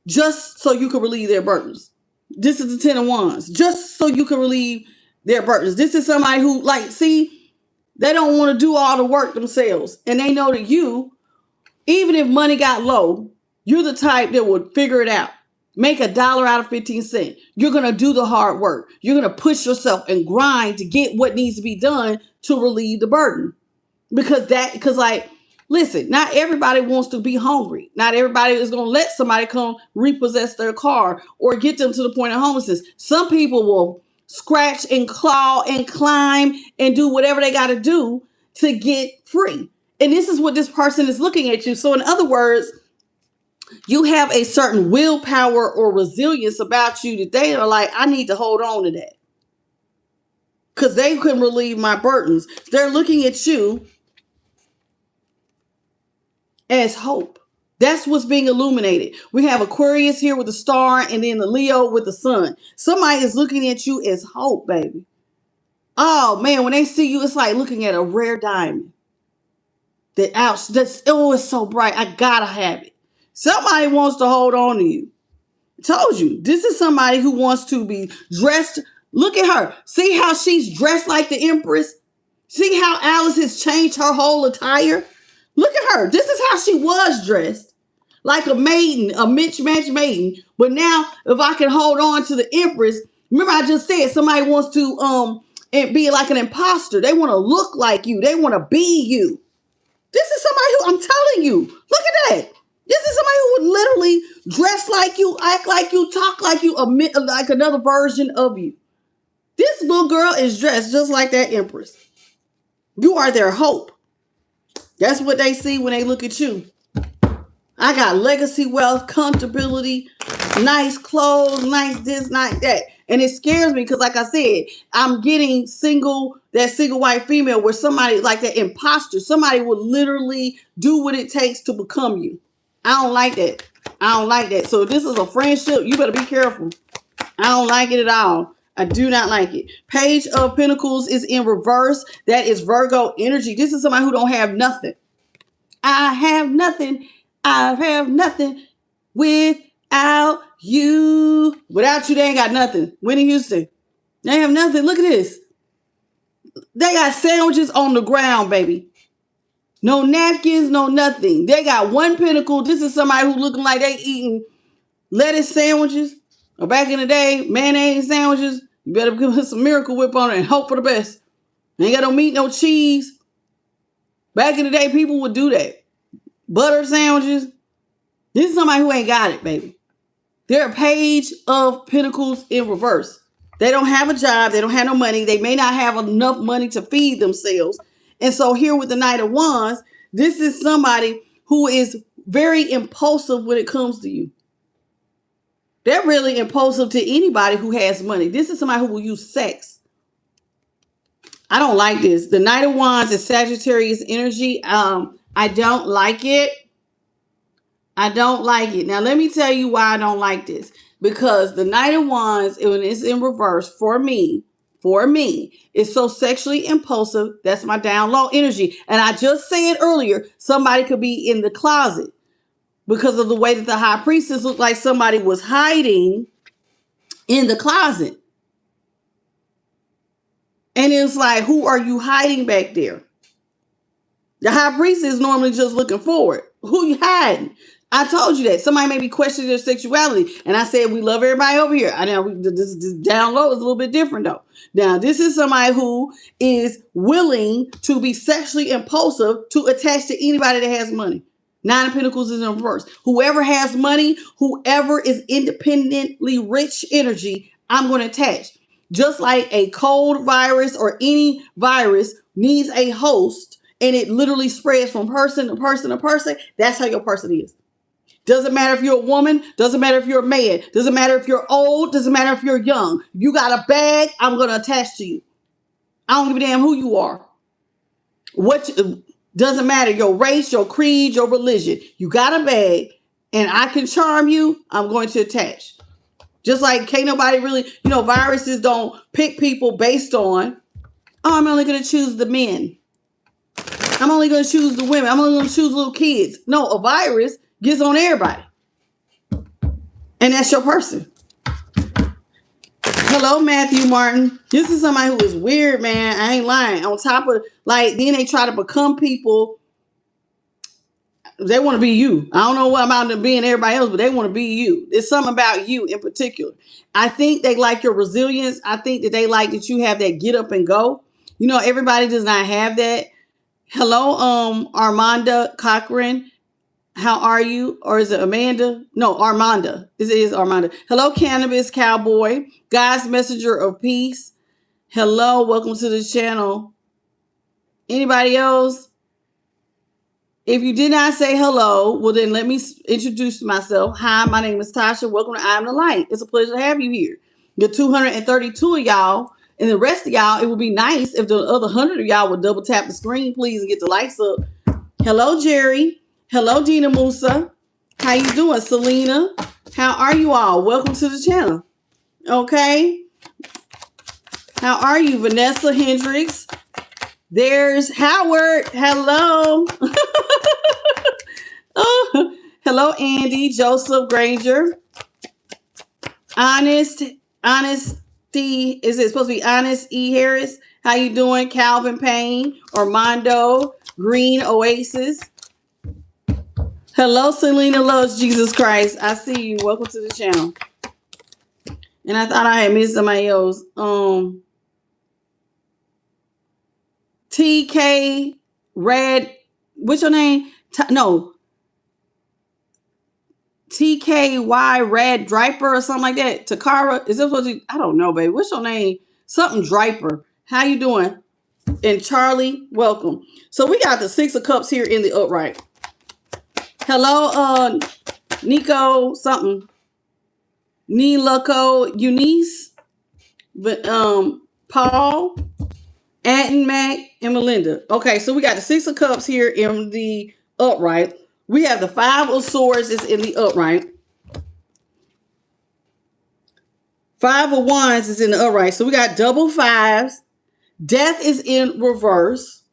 just so you can relieve their burdens. This is the 10 of Wands, just so you can relieve their burdens. This is somebody who, like, see, they don't want to do all the work themselves. And they know that you, even if money got low, you're the type that would figure it out. Make $1 out of 15 cents. You're going to do the hard work. You're going to push yourself and grind to get what needs to be done to relieve the burden. Because like, listen, not everybody wants to be hungry. Not everybody is going to let somebody come repossess their car or get them to the point of homelessness. Some people will scratch and claw and climb and do whatever they got to do to get free. And this is what this person is looking at you. So in other words, you have a certain willpower or resilience about you that they are like, I need to hold on to that. Because they couldn't relieve my burdens. They're looking at you as hope. That's what's being illuminated. We have Aquarius here with the star and then the Leo with the sun. Somebody is looking at you as hope, baby. Oh, man, when they see you, it's like looking at a rare diamond. It's so bright. I gotta have it. Somebody wants to hold on to you. I told you, this is somebody who wants to be dressed. Look at her. See how she's dressed like the Empress? See how Alice has changed her whole attire? Look at her. This is how she was dressed. Like a maiden, a mismatched maiden. But now, if I can hold on to the Empress, remember I just said somebody wants to be like an imposter. They want to look like you. They want to be you. This is somebody who, I'm telling you, look at that. This is somebody who would literally dress like you, act like you, talk like you, like another version of you. This little girl is dressed just like that Empress. You are their hope. That's what they see when they look at you. I got legacy wealth, comfortability, nice clothes, nice this, nice that. And it scares me because, like I said, I'm getting that single white female where somebody like that imposter, somebody would literally do what it takes to become you. I don't like that. I don't like that. So if this is a friendship, you better be careful. I don't like it at all. I do not like it. Page of Pentacles is in reverse. That is Virgo energy. This is somebody who don't have nothing. I have nothing. I have nothing without you. Without you, they ain't got nothing. Whitney Houston. They have nothing. Look at this. They got sandwiches on the ground, baby. No napkins, no nothing. They got one pentacle. This is somebody who looking like they eating lettuce sandwiches. Or back in the day, mayonnaise sandwiches. You better put some Miracle Whip on it and hope for the best. Ain't got no meat, no cheese. Back in the day, people would do that. Butter sandwiches. This is somebody who ain't got it, baby. They're a Page of Pentacles in reverse. They don't have a job. They don't have no money. They may not have enough money to feed themselves. And so here with the Knight of Wands, this is somebody who is very impulsive when it comes to you. They're really impulsive to anybody who has money. This is somebody who will use sex. I don't like this. The Knight of Wands is Sagittarius energy. I don't like it. I don't like it. Now, let me tell you why I don't like this. Because the Knight of Wands, when it's in reverse, for me, is so sexually impulsive. That's my down low energy. And I just said earlier, somebody could be in the closet because of the way that the High Priestess looked like somebody was hiding in the closet. And it's like, who are you hiding back there? The High Priestess is normally just looking forward. Who you hiding? I told you that. Somebody may be questioning their sexuality. And I said, we love everybody over here. I know this down low is a little bit different though. Now, this is somebody who is willing to be sexually impulsive to attach to anybody that has money. Nine of Pentacles is in reverse. Whoever has money, whoever is independently rich energy, I'm going to attach. Just like a cold virus or any virus needs a host and it literally spreads from person to person to person, that's how your person is. Doesn't matter if you're a woman. Doesn't matter if you're a man. Doesn't matter if you're old. Doesn't matter if you're young. You got a bag, I'm going to attach to you. I don't give a damn who you are. Doesn't matter your race, your creed, your religion. You got a bag and I can charm you, I'm going to attach. Just like can't nobody really, viruses don't pick people based on, I'm only going to choose the men. I'm only going to choose the women. I'm only going to choose little kids. No, a virus gets on everybody. And that's your person. Hello, Matthew Martin. This is somebody who is weird, man. I ain't lying. On top of, then they try to become people. They want to be you. I don't know what about them being everybody else, but they want to be you. It's something about you in particular. I think they like your resilience. I think that they like that you have that get up and go. Everybody does not have that. Hello, Armanda Cochran. How are you? Or is it Amanda? No, Armanda. It is Armanda. Hello, Cannabis Cowboy. God's Messenger of Peace. Hello, welcome to the channel. Anybody else? If you did not say hello, well then let me introduce myself. Hi, my name is Tasha. Welcome to I Am the Light. It's a pleasure to have you here. The 232 of y'all and the rest of y'all, it would be nice if the other 100 of y'all would double tap the screen, please, and get the lights up. Hello, Jerry. Hello, Dina Musa. How you doing, Selena? How are you all? Welcome to the channel. Okay. How are you, Vanessa Hendricks? There's Howard. Hello. Oh, hello, Andy. Joseph Granger. Honesty. Is it supposed to be Honest E. Harris? How you doing? Calvin Payne, Armando, Green Oasis. Hello, Selena Loves Jesus Christ. I see you. Welcome to the channel. And I thought I had missed somebody else. TK Red. What's your name? TKY Red Draper or something like that. Takara. Is this what you? I don't know, baby. What's your name? Something Draper. How you doing? And Charlie, welcome. So we got the Six of Cups here in the upright. Hello, Nico, something. Niloco, Eunice, but Paul, Anton, Mac, and Melinda. Okay, so we got the Six of Cups here in the upright. We have the Five of Swords is in the upright. Five of Wands is in the upright. So we got double fives. Death is in reverse,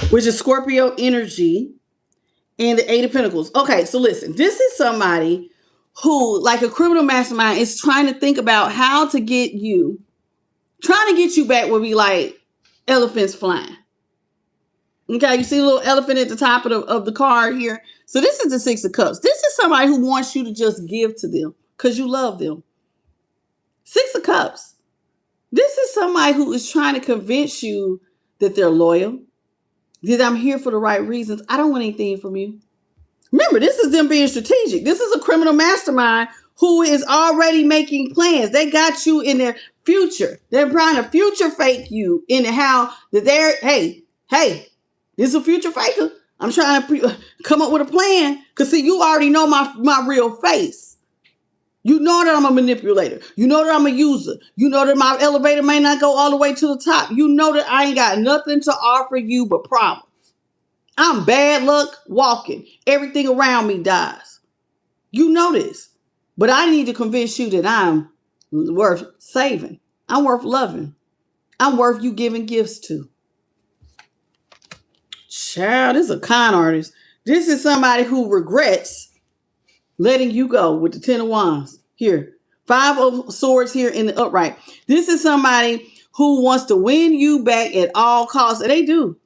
which is Scorpio energy, and the Eight of Pentacles. Okay, so listen, this is somebody who, like a criminal mastermind, is trying to think about how to get you, trying to get you back would be like elephants flying. Okay, you see a little elephant at the top of the card here. So this is the Six of Cups. This is somebody who wants you to just give to them because you love them. Six of Cups. This is somebody who is trying to convince you that they're loyal, that I'm here for the right reasons. I don't want anything from you. Remember, this is them being strategic. This is a criminal mastermind who is already making plans. They got you in their future. They're trying to future fake you into how that they're, hey, this is a future faker. I'm trying to come up with a plan because, see, you already know my real face. You know that I'm a manipulator. You know that I'm a user. You know that my elevator may not go all the way to the top. You know that I ain't got nothing to offer you but problems. I'm bad luck walking. Everything around me dies. You know this. But I need to convince you that I'm worth saving. I'm worth loving. I'm worth you giving gifts to. Child, this is a con artist. This is somebody who regrets letting you go with the Ten of Wands. Here. Five of Swords here in the upright. This is somebody who wants to win you back at all costs. And they do.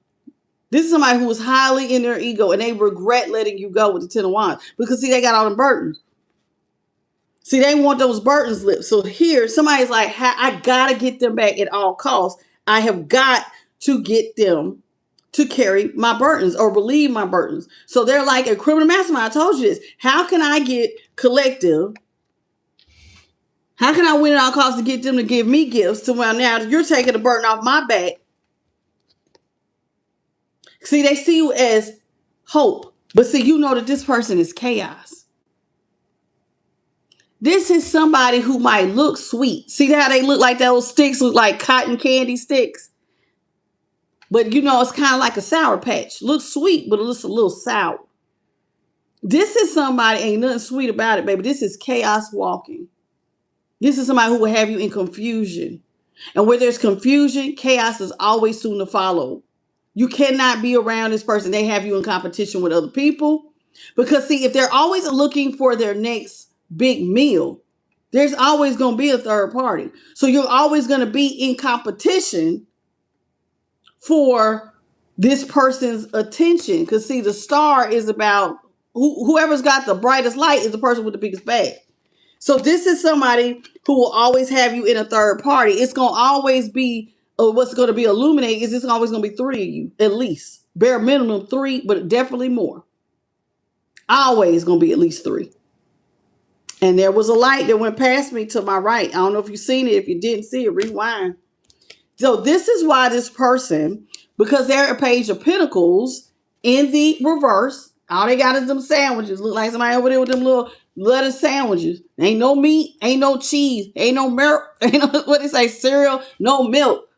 This is somebody who is highly in their ego and they regret letting you go with the Ten of Wands. Because, see, they got all the burdens. See, they want those burdens lifted. So here, somebody's like, I got to get them back at all costs. I have got to get them to carry my burdens or relieve my burdens. So they're like a criminal mastermind. I told you this. How can I get collective? How can I win at all costs to get them to give me gifts to where now you're taking the burden off my back? See, they see you as hope. But see, you know that this person is chaos. This is somebody who might look sweet. See how they look like those sticks look like cotton candy sticks? But, you know, it's kind of like a Sour Patch. Looks sweet, but it looks a little sour. This is somebody, ain't nothing sweet about it, baby. This is chaos walking. This is somebody who will have you in confusion. And where there's confusion, chaos is always soon to follow. You cannot be around this person. They have you in competition with other people. Because, see, if they're always looking for their next big meal, there's always going to be a third party. So you're always going to be in competition for this person's attention. Because, see, the star is about whoever's got the brightest light is the person with the biggest bag. So this is somebody who will always have you in a third party. It's going to always be, what's going to be illuminated is it's always going to be three of you, at least. Bare minimum three, but definitely more. Always going to be at least three. And there was a light that went past me to my right. I don't know if you've seen it. If you didn't see it, rewind. So this is why this person, because they're a Page of Pentacles in the reverse, all they got is them sandwiches. Look like somebody over there with them little lettuce sandwiches. Ain't no meat, ain't no cheese, ain't no milk, ain't no, what they say, cereal, no milk.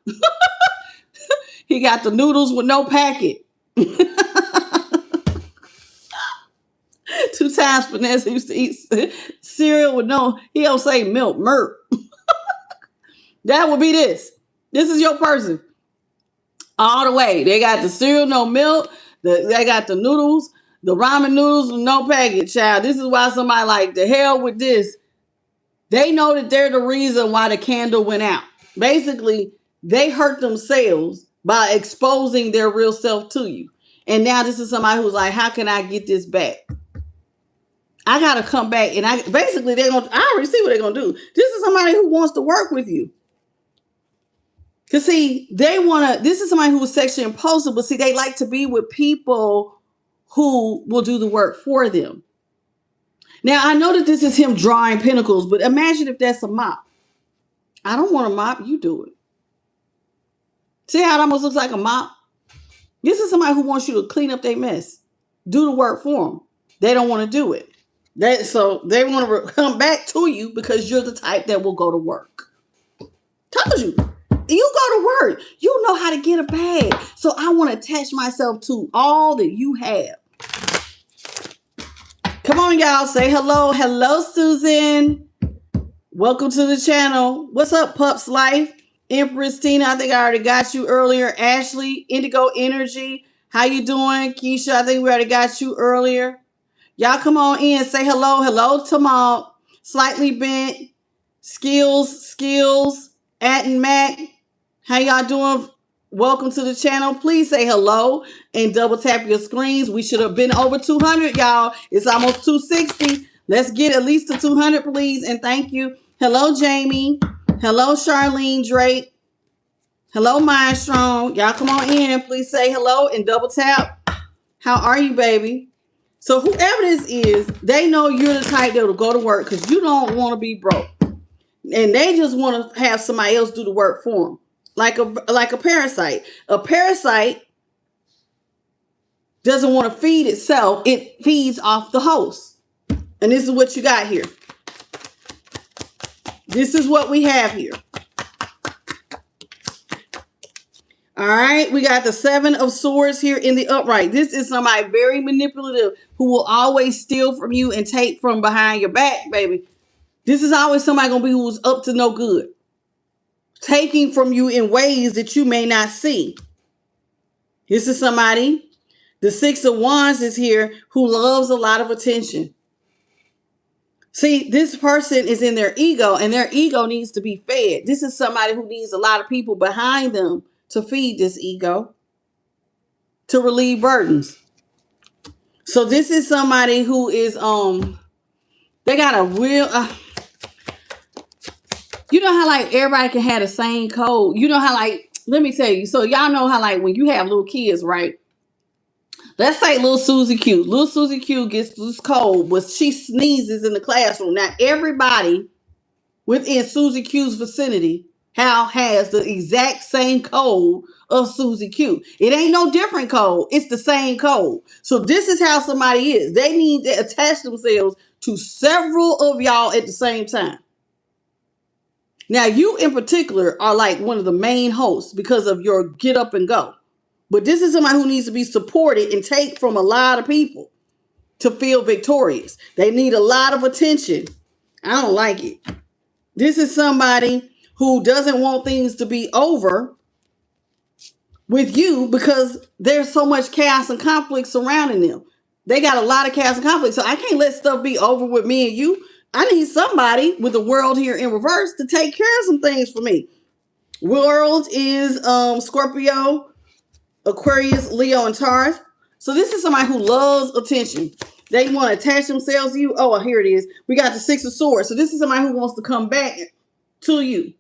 He got the noodles with no packet. 2 times Vanessa used to eat cereal with no, he don't say milk, merp. That would be this. This is your person. All the way. They got the cereal, no milk. They got the noodles, the ramen noodles with no packet, child. This is why somebody like, the hell with this. They know that they're the reason why the candle went out. Basically, they hurt themselves by exposing their real self to you. And now this is somebody who's like, how can I get this back? I gotta come back. And I already see what they're gonna do. This is somebody who wants to work with you. Cause see, this is somebody who is sexually impulsive, but see, they like to be with people who will do the work for them. Now, I know that this is him drawing pentacles, but imagine if that's a mop. I don't want a mop, you do it. See how it almost looks like a mop? This is somebody who wants you to clean up their mess. Do the work for them. They don't want to do it. So they want to come back to you because you're the type that will go to work. Told you. You go to work. You know how to get a bag. So I want to attach myself to all that you have. Come on, y'all. Say hello. Hello, Susan. Welcome to the channel. What's up, Pups Life? Empress Tina, I think I already got you earlier. Ashley, Indigo Energy. How you doing? Keisha, I think we already got you earlier. Y'all come on in. Say hello. Hello, Tamal. Slightly Bent. Skills. At and Mac. How y'all doing? Welcome to the channel. Please say hello and double tap your screens. We should have been over 200, y'all. It's almost 260. Let's get at least to 200, please. And thank you. Hello, Jamie. Hello, Charlene Drake. Hello, Mind Strong. Y'all come on in. Please say hello and double tap. How are you, baby? So whoever this is, they know you're the type that will go to work because you don't want to be broke. And they just want to have somebody else do the work for them. Like a parasite. A parasite doesn't want to feed itself. It feeds off the host. And this is what you got here. This is what we have here. All right. We got the 7 of Swords here in the upright. This is somebody very manipulative who will always steal from you and take from behind your back, baby. This is always somebody going to be who's up to no good. Taking from you in ways that you may not see. This is somebody, the 6 of Wands is here, who loves a lot of attention. See, this person is in their ego, and their ego needs to be fed. This is somebody who needs a lot of people behind them to feed this ego, to relieve burdens. So this is somebody who is, they got a real... you know how like everybody can have the same code. You know how like, let me tell you. So y'all know how like when you have little kids, right? Let's say little Susie Q. Little Susie Q gets this cold, but she sneezes in the classroom. Now everybody within Susie Q's vicinity has the exact same code of Susie Q. It ain't no different code. It's the same code. So this is how somebody is. They need to attach themselves to several of y'all at the same time. Now, you in particular are like one of the main hosts because of your get up and go. But this is somebody who needs to be supported and take from a lot of people to feel victorious. They need a lot of attention. I don't like it. This is somebody who doesn't want things to be over with you because there's so much chaos and conflict surrounding them. They got a lot of chaos and conflict. So I can't let stuff be over with me and you. I need somebody with the world here in reverse to take care of some things for me. World is Scorpio, Aquarius, Leo, and Taurus. So this is somebody who loves attention. They want to attach themselves to you. Oh, here it is. We got the 6 of Swords. So this is somebody who wants to come back to you.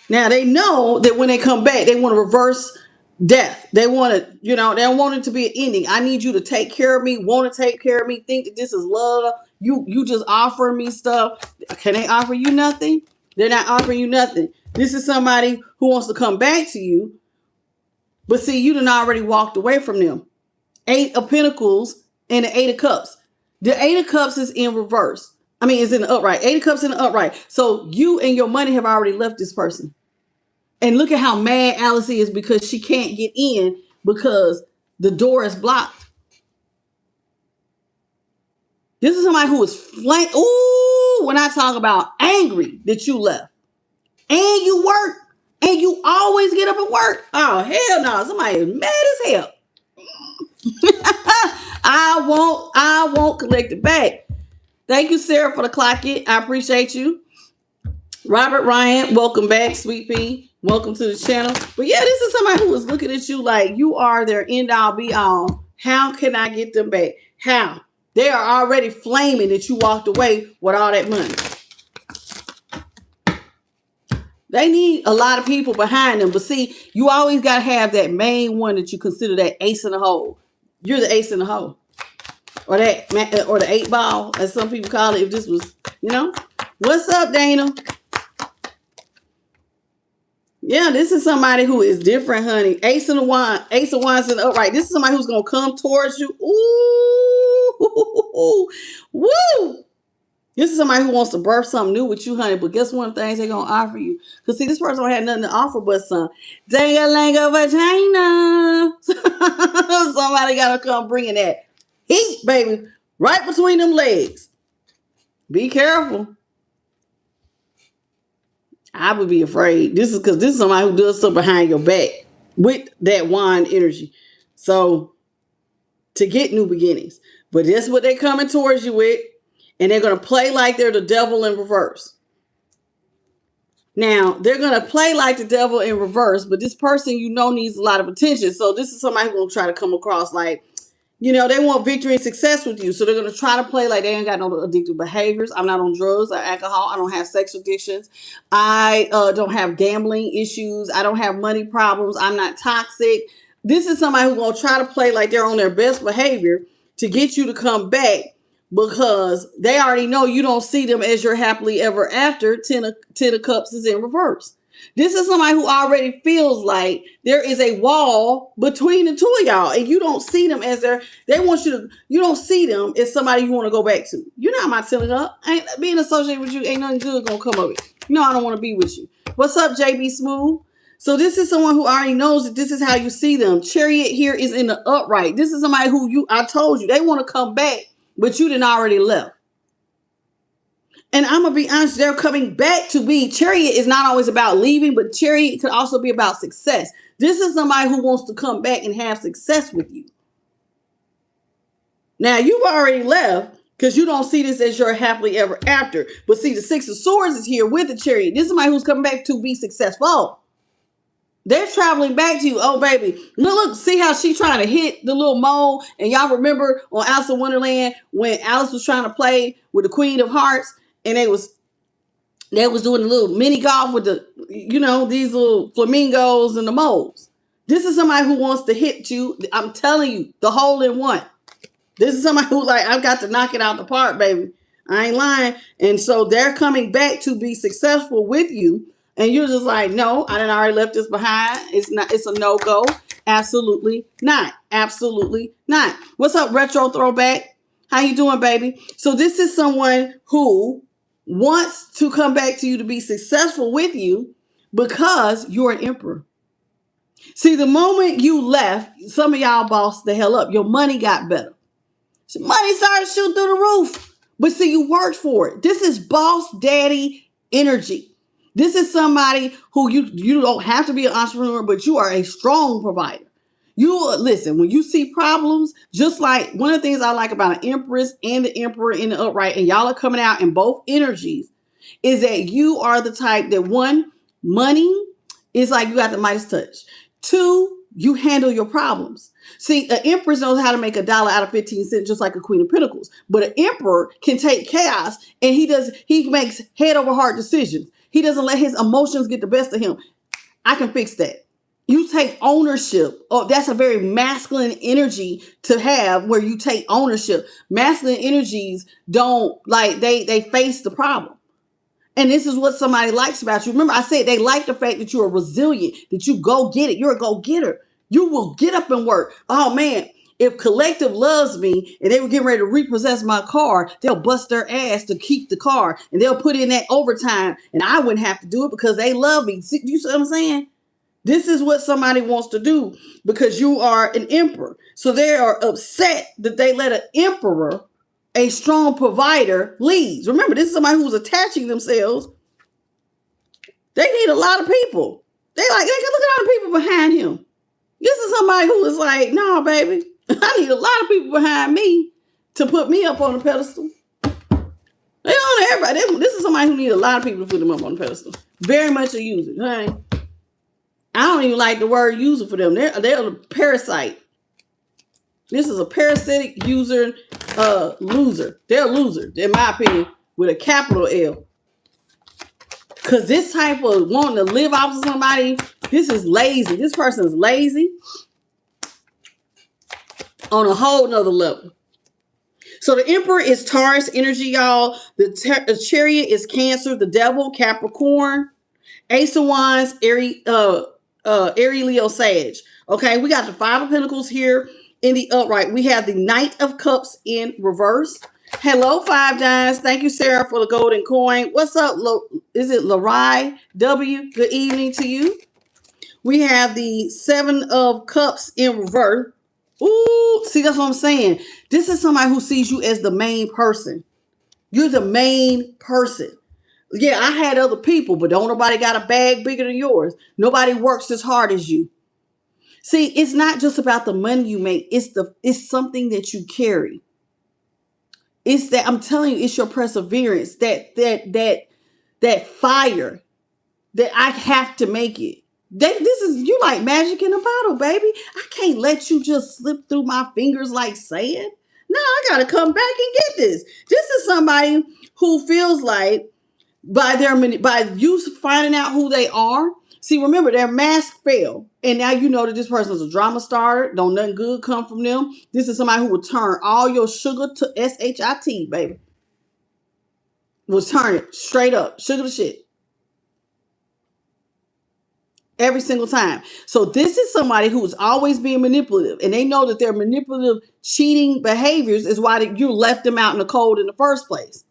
Now, they know that when they come back, they want to reverse death. They want to, they don't want it to be an ending. I need you to take care of me, want to take care of me, think that this is love. You just offering me stuff. Can they offer you nothing? They're not offering you nothing. This is somebody who wants to come back to you. But see, you done already walked away from them. 8 of Pentacles and the 8 of Cups. The 8 of Cups is in reverse. I mean, it's in the upright. 8 of Cups in the upright. So you and your money have already left this person. And look at how mad Alice is because she can't get in because the door is blocked. This is somebody who is flanked. Ooh, when I talk about angry that you left. And you work. And you always get up and work. Oh, hell no. Somebody is mad as hell. I won't collect it back. Thank you, Sarah, for the clock it. I appreciate you. Robert Ryan, welcome back, Sweet Pea. Welcome to the channel. But yeah, this is somebody who is looking at you like you are their end all be all. How can I get them back? How? They are already flaming that you walked away with all that money. They need a lot of people behind them. But see, you always got to have that main one that you consider that ace in the hole. You're the ace in the hole. Or the 8 ball, as some people call it, if this was, What's up, Dana? Yeah, this is somebody who is different, honey. Ace of wands in the upright. This is somebody who's going to come towards you. Ooh, woo. This is somebody who wants to birth something new with you, honey. But guess one of the things they're going to offer you? Because, see, this person don't have nothing to offer but some dang-a-lang-a vagina. Somebody got to come bringing that heat, baby, right between them legs. Be careful. I would be afraid. This is because this is somebody who does stuff behind your back with that wand energy. So, to get new beginnings. But that's what they're coming towards you with. And they're going to play like they're the devil in reverse. Now, they're going to play like the devil in reverse. But this person, needs a lot of attention. So, this is somebody who's going to try to come across like, they want victory and success with you. So they're going to try to play like they ain't got no addictive behaviors. I'm not on drugs or alcohol. I don't have sex addictions. I don't have gambling issues. I don't have money problems. I'm not toxic. This is somebody who's going to try to play like they're on their best behavior to get you to come back because they already know you don't see them as your happily ever after. 10 of Cups is in reverse. This is somebody who already feels like there is a wall between the two of y'all and you don't see them as you don't see them as somebody you want to go back to. You're not my telling up. Being associated with you ain't nothing good gonna come of it. I don't want to be with you. What's up, JB Smooth? So this is someone who already knows that this is how you see them. Chariot here is in the upright. This is somebody who I told you, they want to come back, but you didn't already left. And I'm going to be honest, they're coming back to be. Chariot is not always about leaving, but Chariot could also be about success. This is somebody who wants to come back and have success with you. Now, you've already left because you don't see this as your happily ever after. But see, the 6 of Swords is here with the Chariot. This is somebody who's coming back to be successful. They're traveling back to you. Oh, baby. Look, see how she trying to hit the little mole. And y'all remember on Alice in Wonderland when Alice was trying to play with the Queen of Hearts. And they was doing a little mini golf with the, these little flamingos and the moles. This is somebody who wants to hit you. I'm telling you, the hole in one. This is somebody who's like, I've got to knock it out the park, baby. I ain't lying. And so they're coming back to be successful with you. And you're just like, no, I done already left this behind. It's a no-go. Absolutely not. Absolutely not. What's up, Retro Throwback? How you doing, baby? So this is someone who wants to come back to you to be successful with you because you're an emperor. See, the moment you left, some of y'all bossed the hell up. Your money got better. So money started shooting through the roof. But see, you worked for it. This is boss daddy energy. This is somebody who you don't have to be an entrepreneur, but you are a strong provider. You listen, when you see problems, just like one of the things I like about an empress and the emperor in the upright, and y'all are coming out in both energies, is that you are the type that one, money is like you got the Midas touch. 2, you handle your problems. See, an empress knows how to make $1 out of 15 cents, just like a Queen of Pentacles. But an emperor can take chaos and he makes head over heart decisions. He doesn't let his emotions get the best of him. I can fix that. You take ownership. Oh, that's a very masculine energy to have where you take ownership. Masculine energies don't they face the problem. And this is what somebody likes about you. Remember, I said they like the fact that you're resilient, that you go get it. You're a go-getter. You will get up and work. Oh, man, if Collective loves me and they were getting ready to repossess my car, they'll bust their ass to keep the car. And they'll put in that overtime. And I wouldn't have to do it because they love me. See, you see what I'm saying? This is what somebody wants to do because you are an emperor. So they are upset that they let an emperor, a strong provider, lead. Remember, this is somebody who's attaching themselves. They need a lot of people. They look at all the people behind him. This is somebody who is like, no, baby, I need a lot of people behind me to put me up on a pedestal. They on everybody. This is somebody who need a lot of people to put them up on the pedestal. Very much a user. Honey. I don't even like the word user for them. They're a parasite. This is a parasitic user, loser. They're a loser, in my opinion, with a capital L. Because this type of wanting to live off of somebody, this is lazy. This person is lazy on a whole nother level. So the Emperor is Taurus energy, y'all. The Chariot is Cancer. The Devil, Capricorn. Ace of Wands, Aries, Leo, Sag. Okay, we got the Five of Pentacles here in the upright. We have the Knight of Cups in reverse. Hello, Five Dimes. Thank you, Sarah, for the golden coin. What's up? Is it Larai W? Good evening to you. We have the Seven of Cups in reverse. Ooh, see, that's what I'm saying. This is somebody who sees you as the main person. You're the main person. Yeah, I had other people, but don't nobody got a bag bigger than yours. Nobody works as hard as you. See, it's not just about the money you make. It's something that you carry. It's that, I'm telling you, it's your perseverance, that fire that I have to make it. This is, you like magic in a bottle, baby. I can't let you just slip through my fingers like sand. No, I got to come back and get this. This is somebody who feels like by you finding out who they are. See, remember, their mask fell. And now you know that this person is a drama starter. Don't nothing good come from them. This is somebody who will turn all your sugar to SHIT, baby. Will turn it straight up. Sugar to shit. Every single time. So this is somebody who is always being manipulative. And they know that their manipulative, cheating behaviors is why you left them out in the cold in the first place.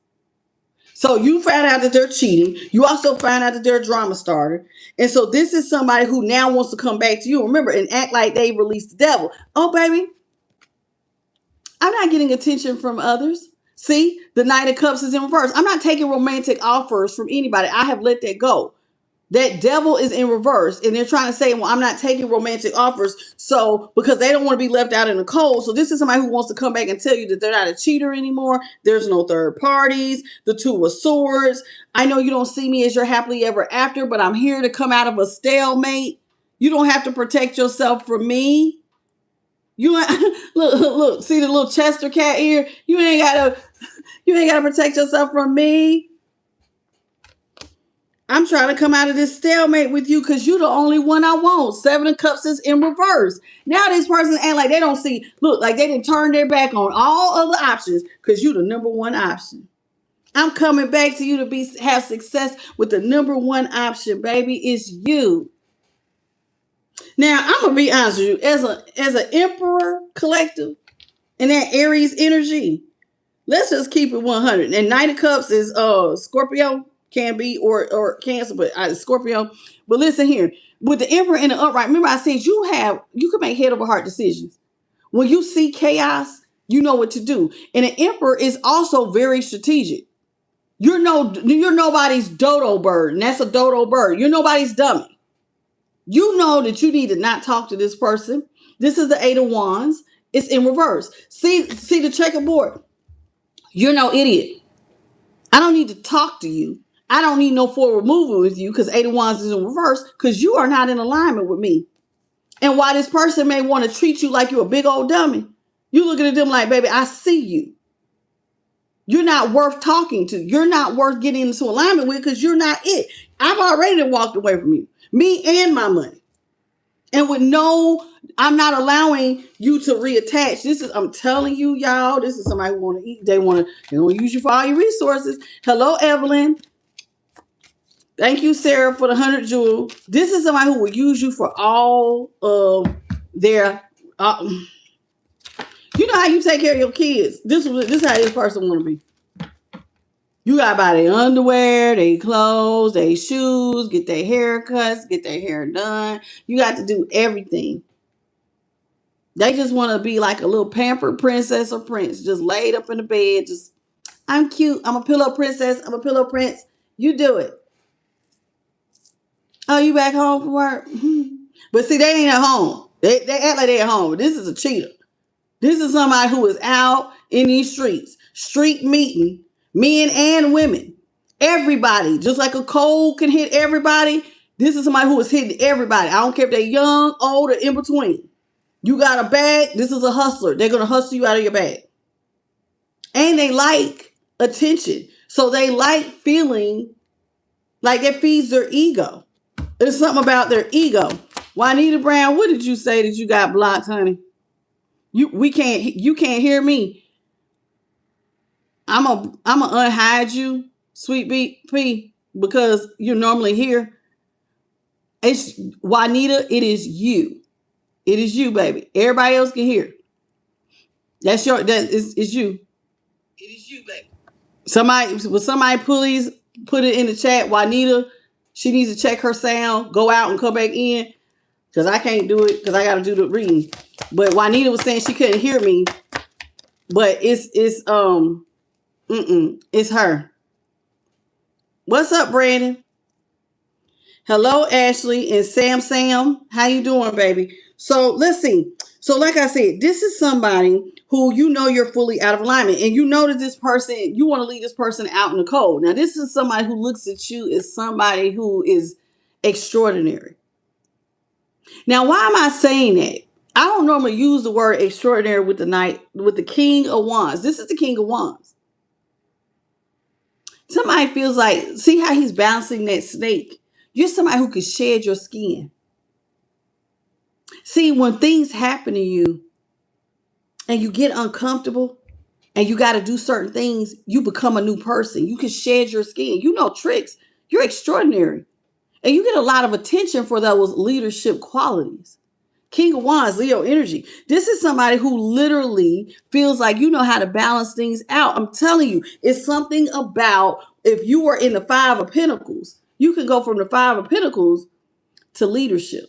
So you found out that they're cheating. You also found out that they're a drama starter. And so this is somebody who now wants to come back to you. Remember, and act like they released the devil. Oh, baby, I'm not getting attention from others. See, the Knight of Cups is in reverse. I'm not taking romantic offers from anybody. I have let that go. That devil is in reverse. And they're trying to say, well, I'm not taking romantic offers. So because they don't want to be left out in the cold. So this is somebody who wants to come back and tell you that they're not a cheater anymore. There's no third parties. The Two of Swords. I know you don't see me as your happily ever after, but I'm here to come out of a stalemate. You don't have to protect yourself from me. You look, see the little Chester cat here? You ain't gotta protect yourself from me. I'm trying to come out of this stalemate with you because you're the only one I want. Seven of Cups is in reverse. Now this person act like they don't see, look, like they didn't turn their back on all other options because you're the number one option. I'm coming back to you to have success with the number one option, baby. It's you. Now, I'm going to be honest with you. As an Emperor collective and that Aries energy, let's just keep it 100. And Knight of Cups is Scorpio. Can be or Cancer, but Scorpio. But listen here, with the Emperor in the upright, remember I said you can make head over heart decisions. When you see chaos, you know what to do. And an Emperor is also very strategic. You're nobody's dodo bird, and that's a dodo bird. You're nobody's dummy. You know that you need to not talk to this person. This is the Eight of Wands. It's in reverse. See the checkerboard. You're no idiot. I don't need to talk to you. I don't need no forward movement with you because Eight of Wands is in reverse because you are not in alignment with me. And while this person may want to treat you like you're a big old dummy, you looking at them like, baby, I see you. You're not worth talking to. You're not worth getting into alignment with because you're not it. I've already walked away from you. Me and my money. And I'm not allowing you to reattach. I'm telling you, y'all, this is somebody who want to eat. They want to use you for all your resources. Hello, Evelyn. Thank you, Sarah, for the 100 jewel. This is somebody who will use you for all of their. You know how you take care of your kids. This is how this person want to be. You got to buy their underwear, their clothes, their shoes, get their haircuts, get their hair done. You got to do everything. They just want to be like a little pampered princess or prince, just laid up in the bed. Just, I'm cute. I'm a pillow princess. I'm a pillow prince. You do it. Oh, you back home from work? But see, they ain't at home. They act like they at home. But this is a cheater. This is somebody who is out in these streets, street meeting, Men and women. Everybody. Just like a cold can hit everybody, this is somebody who is hitting everybody. I don't care if they're young, old, or in between. You got a bag, this is a hustler. They're going to hustle you out of your bag. And they like attention. So they like feeling like that feeds their ego. There's something about their ego. Juanita Brown, what did you say that you got blocked, honey? You can't hear me. I'm a unhide you, sweet P, because you're normally here. It's Juanita, it is you. It is you, baby. Everybody else can hear. It's you. It is you, baby. Somebody please put it in the chat. Juanita, she needs to check her sound, go out and come back in. Because I can't do it because I got to do the reading. But Juanita was saying she couldn't hear me. But it's her. What's up, Brandon? Hello, Ashley and Sam. How you doing, baby? So let's see. So like I said, this is somebody who you know you're fully out of alignment. And you know that this person, you want to leave this person out in the cold. Now, this is somebody who looks at you as somebody who is extraordinary. Now, why am I saying that? I don't normally use the word extraordinary with the King of Wands. This is the King of Wands. Somebody feels like, see how he's bouncing that snake? You're somebody who could shed your skin. See, when things happen to you and you get uncomfortable and you got to do certain things, you become a new person. You can shed your skin. You know tricks. You're extraordinary. And you get a lot of attention for those leadership qualities. King of Wands, Leo energy. This is somebody who literally feels like you know how to balance things out. I'm telling you, it's something about if you were in the Five of Pentacles, you can go from the Five of Pentacles to leadership.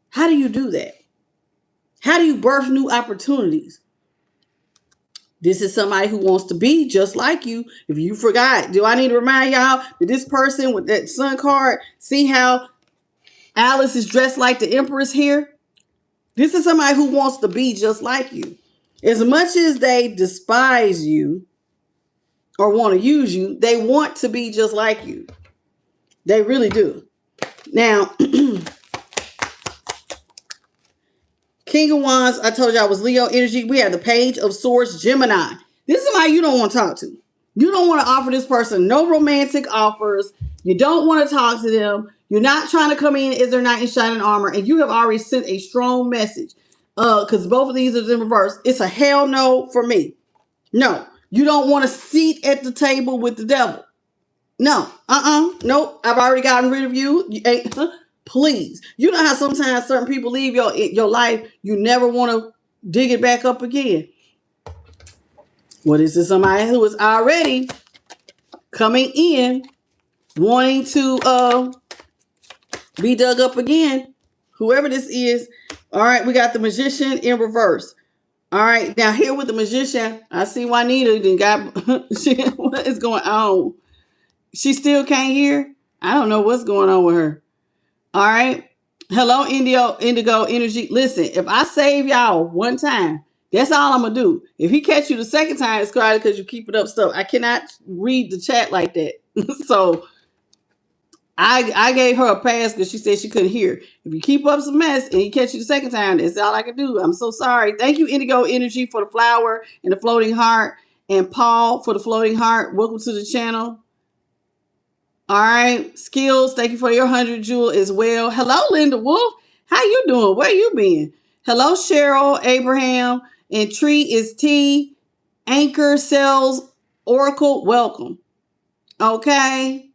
How do you do that? How do you birth new opportunities? This is somebody who wants to be just like you. If you forgot, do I need to remind y'all that this person with that sun card, see how Alice is dressed like the Empress here? This is somebody who wants to be just like you. As much as they despise you or want to use you, they want to be just like you. They really do. Now, King of Wands, I told you I was Leo energy. We have the Page of Swords, Gemini. This is somebody you don't want to talk to. You don't want to offer this person no romantic offers. You don't want to talk to them. You're not trying to come in as their knight in shining armor. And you have already sent a strong message. Because both of these are in reverse. It's a hell no for me. No. You don't want a seat at the table with the devil. No. Nope. I've already gotten rid of you. Please. You know how sometimes certain people leave your life. You never want to dig it back up again. What is this? Somebody who is already coming in, wanting to be dug up again. Whoever this is. All right, we got the Magician in reverse. All right, now here with the Magician, I see Juanita then got what is going on? She still can't hear? I don't know what's going on with her. All right. Hello, Indigo Energy. Listen, if I save y'all one time, that's all I'm going to do. If he catch you the second time, it's probably because you keep it up stuff. I cannot read the chat like that. So I gave her a pass because she said she couldn't hear. If you keep up some mess and he catch you the second time, that's all I can do. I'm so sorry. Thank you, Indigo Energy, for the flower and the floating heart. And Paul for the floating heart. Welcome to the channel. All right. Skills, thank you for your 100 jewel as well. Hello, Linda Wolf. How you doing? Where you been? Hello, Cheryl, Abraham. And Tree is T. Anchor Cells Oracle. Welcome. Okay.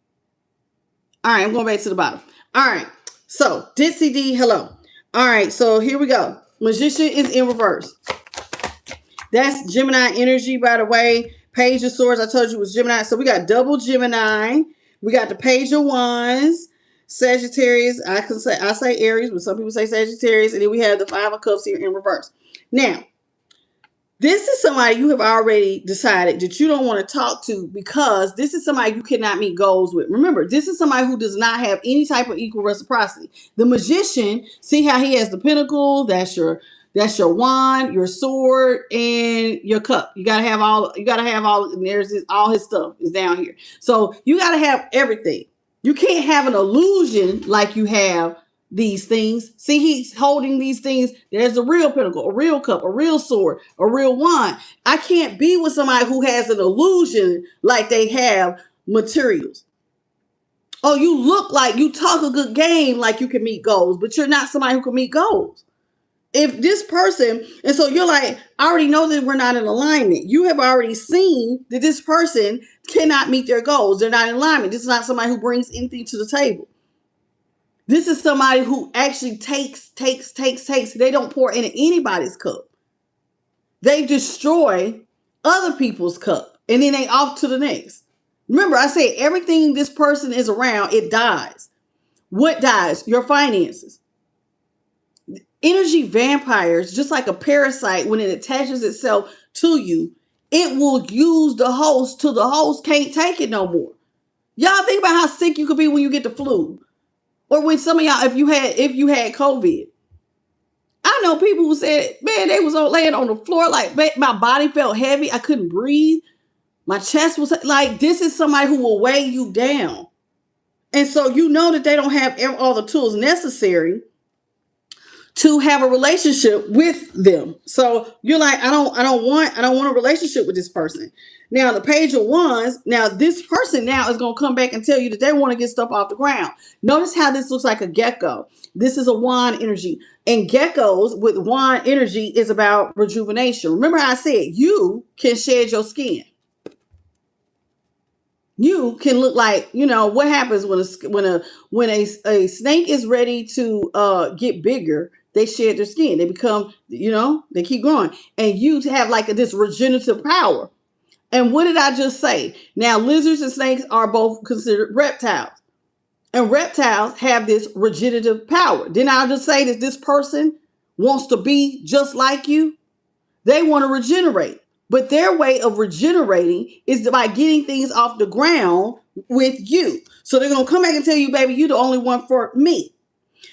All right. I'm going back to the bottom. All right. So, Ditsy D, hello. All right. So, here we go. Magician is in reverse. That's Gemini energy, by the way. Page of Swords, I told you was Gemini. So, we got double Gemini. We got the Page of Wands, Sagittarius. I say Aries, but some people say Sagittarius. And then we have the Five of Cups here in reverse. Now, this is somebody you have already decided that you don't want to talk to because this is somebody you cannot meet goals with. Remember, this is somebody who does not have any type of equal reciprocity. The Magician, see how he has the Pentacle? That's That's your wand, your sword, and your cup. You gotta have all. And there's all his stuff is down here. So you gotta have everything. You can't have an illusion like you have these things. See, he's holding these things. There's a real pinnacle, a real cup, a real sword, a real wand. I can't be with somebody who has an illusion like they have materials. Oh, you look like you talk a good game like you can meet goals, but you're not somebody who can meet goals. If this person, and so you're like, I already know that we're not in alignment. You have already seen that this person cannot meet their goals. They're not in alignment. This is not somebody who brings anything to the table. This is somebody who actually takes. They don't pour into anybody's cup. They destroy other people's cup. And then they off to the next. Remember, I said everything this person is around, it dies. What dies? Your finances. Energy vampires, just like a parasite, when it attaches itself to you, it will use the host till the host can't take it no more. Y'all think about how sick you could be when you get the flu. Or when some of y'all, if you had COVID. I know people who said, man, they was laying on the floor like my body felt heavy. I couldn't breathe. My chest was like, this is somebody who will weigh you down. And so you know that they don't have all the tools necessary to have a relationship with them. So you're like, I don't want a relationship with this person. Now the Page of Wands, now this person now is going to come back and tell you that they want to get stuff off the ground. Notice how this looks like a gecko. This is a wand energy. And geckos with wand energy is about rejuvenation. Remember how I said you can shed your skin. You can look like, what happens when a snake is ready to get bigger. They shed their skin. They become, they keep growing. And you have like this regenerative power. And what did I just say? Now, lizards and snakes are both considered reptiles. And reptiles have this regenerative power. Didn't I just say that this person wants to be just like you? They want to regenerate. But their way of regenerating is by getting things off the ground with you. So they're going to come back and tell you, baby, you're the only one for me.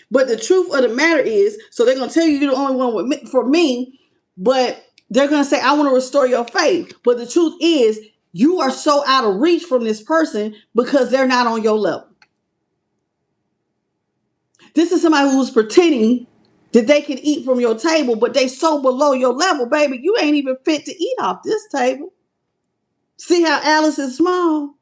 But the truth of the matter is, so they're going to tell you you're the only one for me, but they're going to say, I want to restore your faith. But the truth is, you are so out of reach from this person because they're not on your level. This is somebody who's pretending that they can eat from your table, but they so below your level, baby, you ain't even fit to eat off this table. See how Alice is small?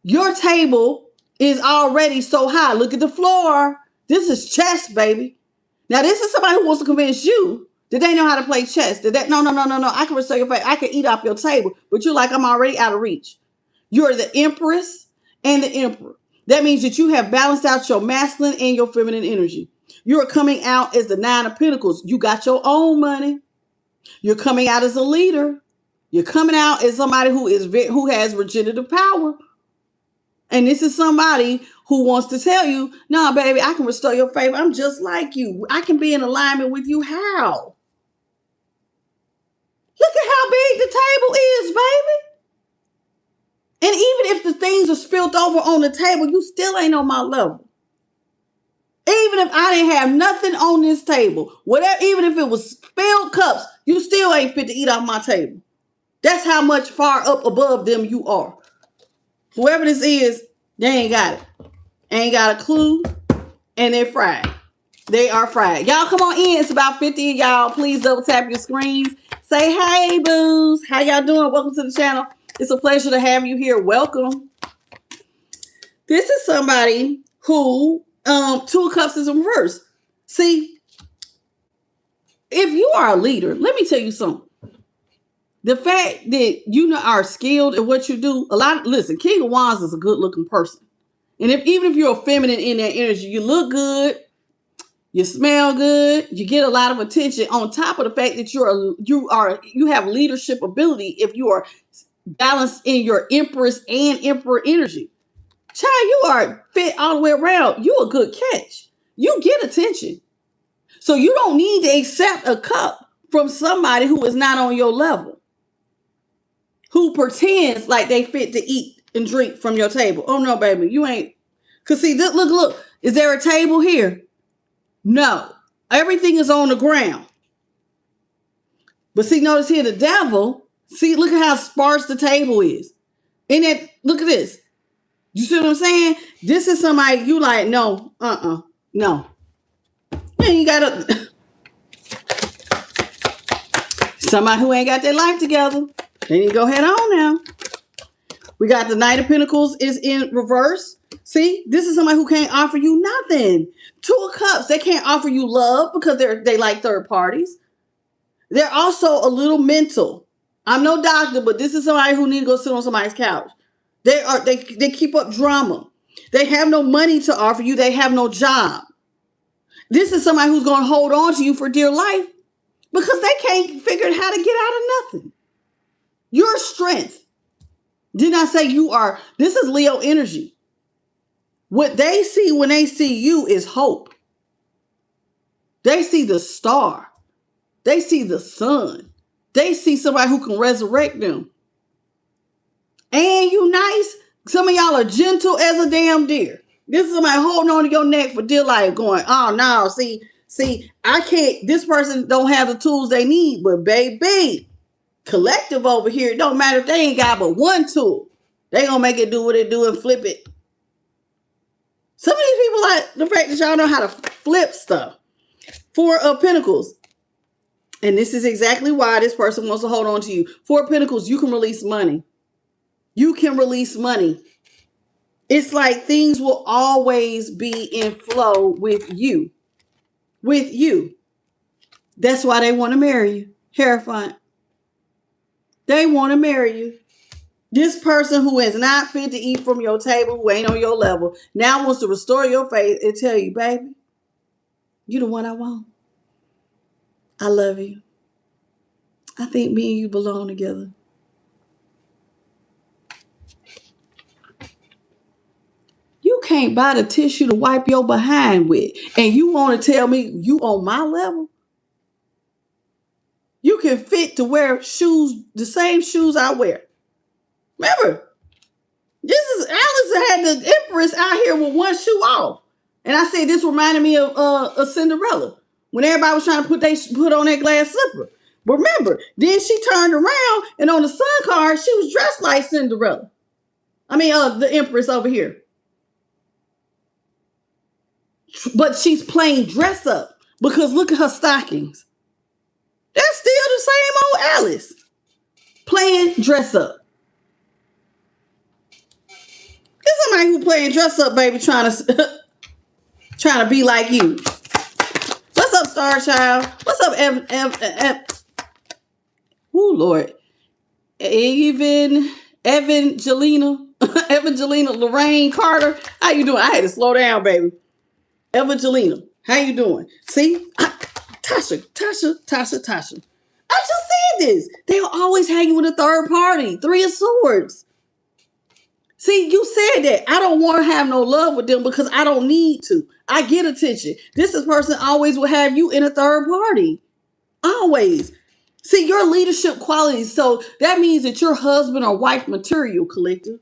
Your table is already so high. Look at the floor. This is chess, baby. Now, this is somebody who wants to convince you that they know how to play chess. No. I can restore your faith. I can eat off your table. But you're like, I'm already out of reach. You're the empress and the emperor. That means that you have balanced out your masculine and your feminine energy. You're coming out as the Nine of Pentacles. You got your own money. You're coming out as a leader. You're coming out as somebody who has regenerative power. And this is somebody who wants to tell you, no, baby, I can restore your faith. I'm just like you. I can be in alignment with you. How? Look at how big the table is, baby. And even if the things are spilled over on the table, you still ain't on my level. Even if I didn't have nothing on this table, whatever, even if it was spilled cups, you still ain't fit to eat off my table. That's how much far up above them you are. Whoever this is, they ain't got it. Ain't got a clue. And they're fried. They are fried. Y'all come on in. It's about 50 of y'all. Please double tap your screens. Say, hey, boos. How y'all doing? Welcome to the channel. It's a pleasure to have you here. Welcome. This is somebody who, Two of Cups is in reverse. See, if you are a leader, let me tell you something. The fact that you are skilled at what you do, listen, King of Wands is a good looking person. And even if you're feminine in that energy, you look good, you smell good, you get a lot of attention on top of the fact that you have leadership ability if you are balanced in your empress and emperor energy. Child, you are fit all the way around. You a good catch. You get attention. So you don't need to accept a cup from somebody who is not on your level, who pretends like they fit to eat and drink from your table. Oh, no, baby, you ain't. Because see, look. Is there a table here? No. Everything is on the ground. But see, notice here the devil, see, look at how sparse the table is. And that, look at this. You see what I'm saying? This is somebody you like, no, no. Yeah, you gotta somebody who ain't got their life together. They need to go head on now. We got the Knight of Pentacles is in reverse. See, this is somebody who can't offer you nothing. Two of Cups, they can't offer you love because they like third parties. They're also a little mental. I'm no doctor, but this is somebody who need to go sit on somebody's couch. They keep up drama. They have no money to offer you. They have no job. This is somebody who's going to hold on to you for dear life because they can't figure out how to get out of nothing. Your strength. Did I say you are? This is Leo energy. What they see when they see you is hope. They see the star. They see the sun. They see somebody who can resurrect them. And you nice. Some of y'all are gentle as a damn deer. This is somebody holding on to your neck for dear life going, oh no, see, I can't, this person don't have the tools they need, but baby, collective over here, it don't matter if they ain't got but one tool. They gonna make it do what it do and flip it. Some of these people like the fact that y'all know how to flip stuff. Four of Pentacles. And this is exactly why this person wants to hold on to you. Four of Pentacles, you can release money. You can release money. It's like things will always be in flow with you. With you. That's why they want to marry you. Terrifying. They want to marry you. This person who is not fit to eat from your table, who ain't on your level, now wants to restore your faith and tell you, baby, you the one I want. I love you. I think me and you belong together. You can't buy the tissue to wipe your behind with. And you want to tell me you on my level? You can fit to wear shoes, the same shoes I wear. Remember, this is Alice had the Empress out here with one shoe off. And I said this reminded me of Cinderella. When everybody was trying to put on that glass slipper. But remember, then she turned around and on the sun card, she was dressed like Cinderella. I mean, the Empress over here. But she's playing dress up because look at her stockings. That's still the same old Alice. Playing dress up. There's somebody who playing dress up, baby, trying to be like you. What's up, Star Child? What's up, oh, Lord. Evangelina Lorraine Carter. How you doing? I had to slow down, baby. Evangelina, how you doing? See? Tasha. I just said this. They'll always hang you with a third party. Three of Swords. See, you said that. I don't want to have no love with them because I don't need to. I get attention. This person always will have you in a third party. Always. See, your leadership qualities. So that means that you're husband or wife material, collective.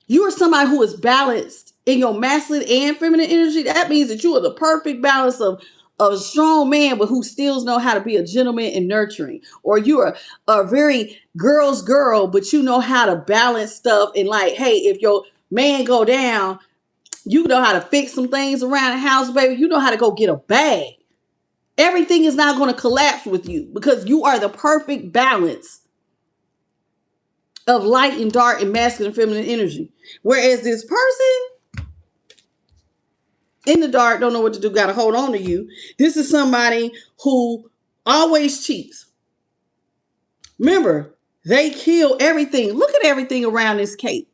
You are somebody who is balanced in your masculine and feminine energy. That means that you are the perfect balance of a strong man, but who still know how to be a gentleman and nurturing. Or you are a very girl's girl, but you know how to balance stuff. And like, hey, if your man go down, you know how to fix some things around the house, baby. You know how to go get a bag. Everything is not going to collapse with you because you are the perfect balance of light and dark and masculine and feminine energy. Whereas this person in the dark, don't know what to do, got to hold on to you. This is somebody who always cheats. Remember, they kill everything. Look at everything around this cake.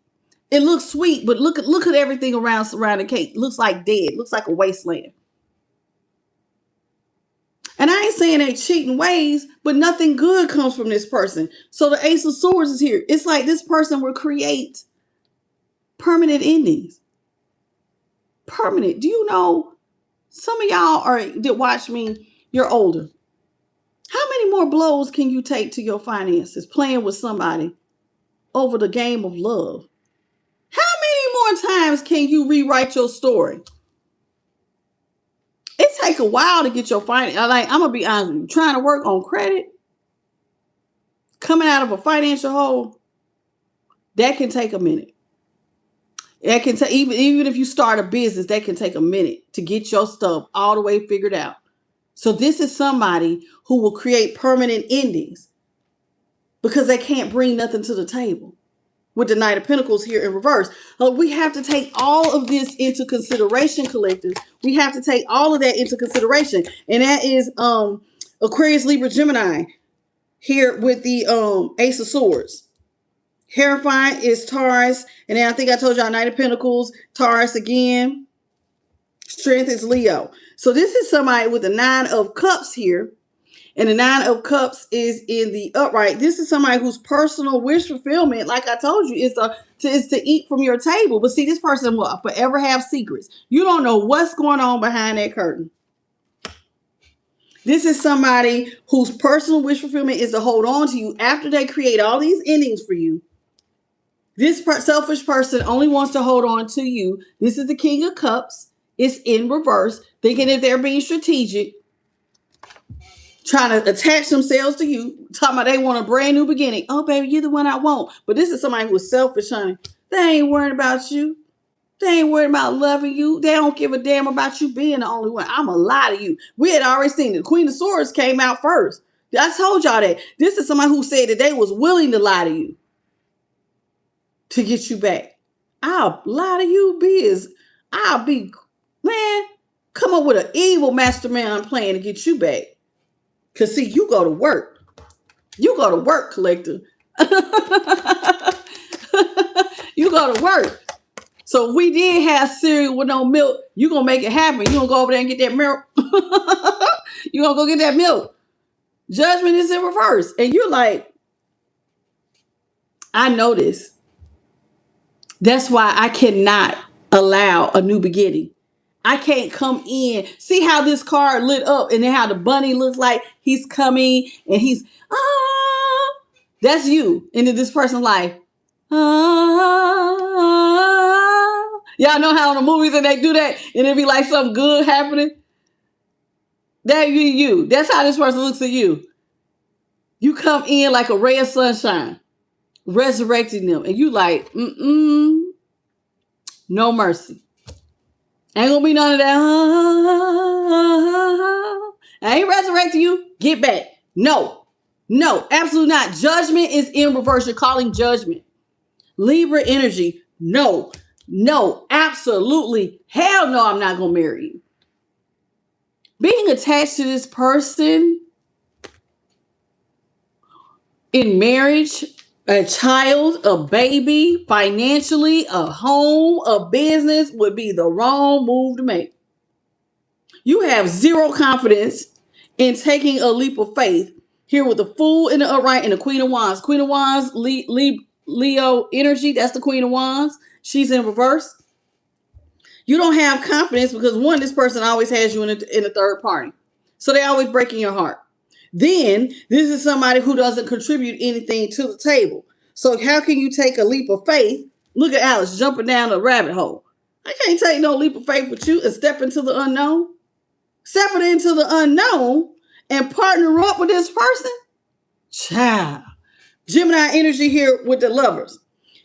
It looks sweet, but look at everything around the cake. It looks like dead. It looks like a wasteland. And I ain't saying they cheating ways, but nothing good comes from this person. So the Ace of Swords is here. It's like this person will create permanent endings. Permanent. Do you know some of y'all that watch me, you're older. How many more blows can you take to your finances playing with somebody over the game of love? How many more times can you rewrite your story? It takes a while to get your finance. Like, I'm gonna be honest with you, trying to work on credit, coming out of a financial hole, that can take a minute. That can take, even if you start a business, that can take a minute to get your stuff all the way figured out. So this is somebody who will create permanent endings because they can't bring nothing to the table. With the Knight of Pentacles here in reverse. We have to take all of this into consideration, collectors. We have to take all of that into consideration. And that is Aquarius, Libra, Gemini here with the Ace of Swords. Hierophant is Taurus. And then I think I told y'all Knight of Pentacles, Taurus again. Strength is Leo. So this is somebody with the 9 of Cups here. And the 9 of Cups is in the upright. This is somebody whose personal wish fulfillment, like I told you, is to eat from your table. But see, this person will forever have secrets. You don't know what's going on behind that curtain. This is somebody whose personal wish fulfillment is to hold on to you after they create all these endings for you. This selfish person only wants to hold on to you. This is the King of Cups. It's in reverse, thinking that they're being strategic, trying to attach themselves to you, talking about they want a brand new beginning. Oh, baby, you're the one I want. But this is somebody who is selfish, honey. They ain't worried about you. They ain't worried about loving you. They don't give a damn about you being the only one. I'm going to lie to you. We had already seen the Queen of Swords came out first. I told y'all that. This is somebody who said that they was willing to lie to you to get you back. I'll lie to you, man, come up with an evil mastermind plan to get you back. Because, see, you go to work. You go to work, collector. You go to work. So if we did have cereal with no milk, you going to make it happen. You going to go over there and get that milk. You going to go get that milk. Judgment is in reverse. And you're like, I know this. That's why I cannot allow a new beginning. I can't come in. See how this card lit up and then how the bunny looks like he's coming and he's, that's you. And then this person's like, Y'all know how in the movies and they do that and it be like something good happening? That you. That's how this person looks at you. You come in like a ray of sunshine, resurrecting them. And you like, no mercy. Ain't gonna be none of that. I ain't resurrecting you. Get back. No, absolutely not. Judgment is in reverse. You're calling judgment. Libra energy. No, absolutely. Hell no, I'm not gonna marry you. Being attached to this person in marriage, a child, a baby, financially, a home, a business would be the wrong move to make. You have zero confidence in taking a leap of faith here with the Fool in the upright and the Queen of Wands. Queen of Wands, Leo energy. That's the Queen of Wands. She's in reverse. You don't have confidence because one, this person always has you in a third party. So they always breaking your heart. Then this is somebody who doesn't contribute anything to the table. So how can you take a leap of faith? Look at Alice jumping down a rabbit hole. I can't take no leap of faith with you and step into the unknown. Stepping into the unknown and partner up with this person? Child. Gemini energy here with the Lovers.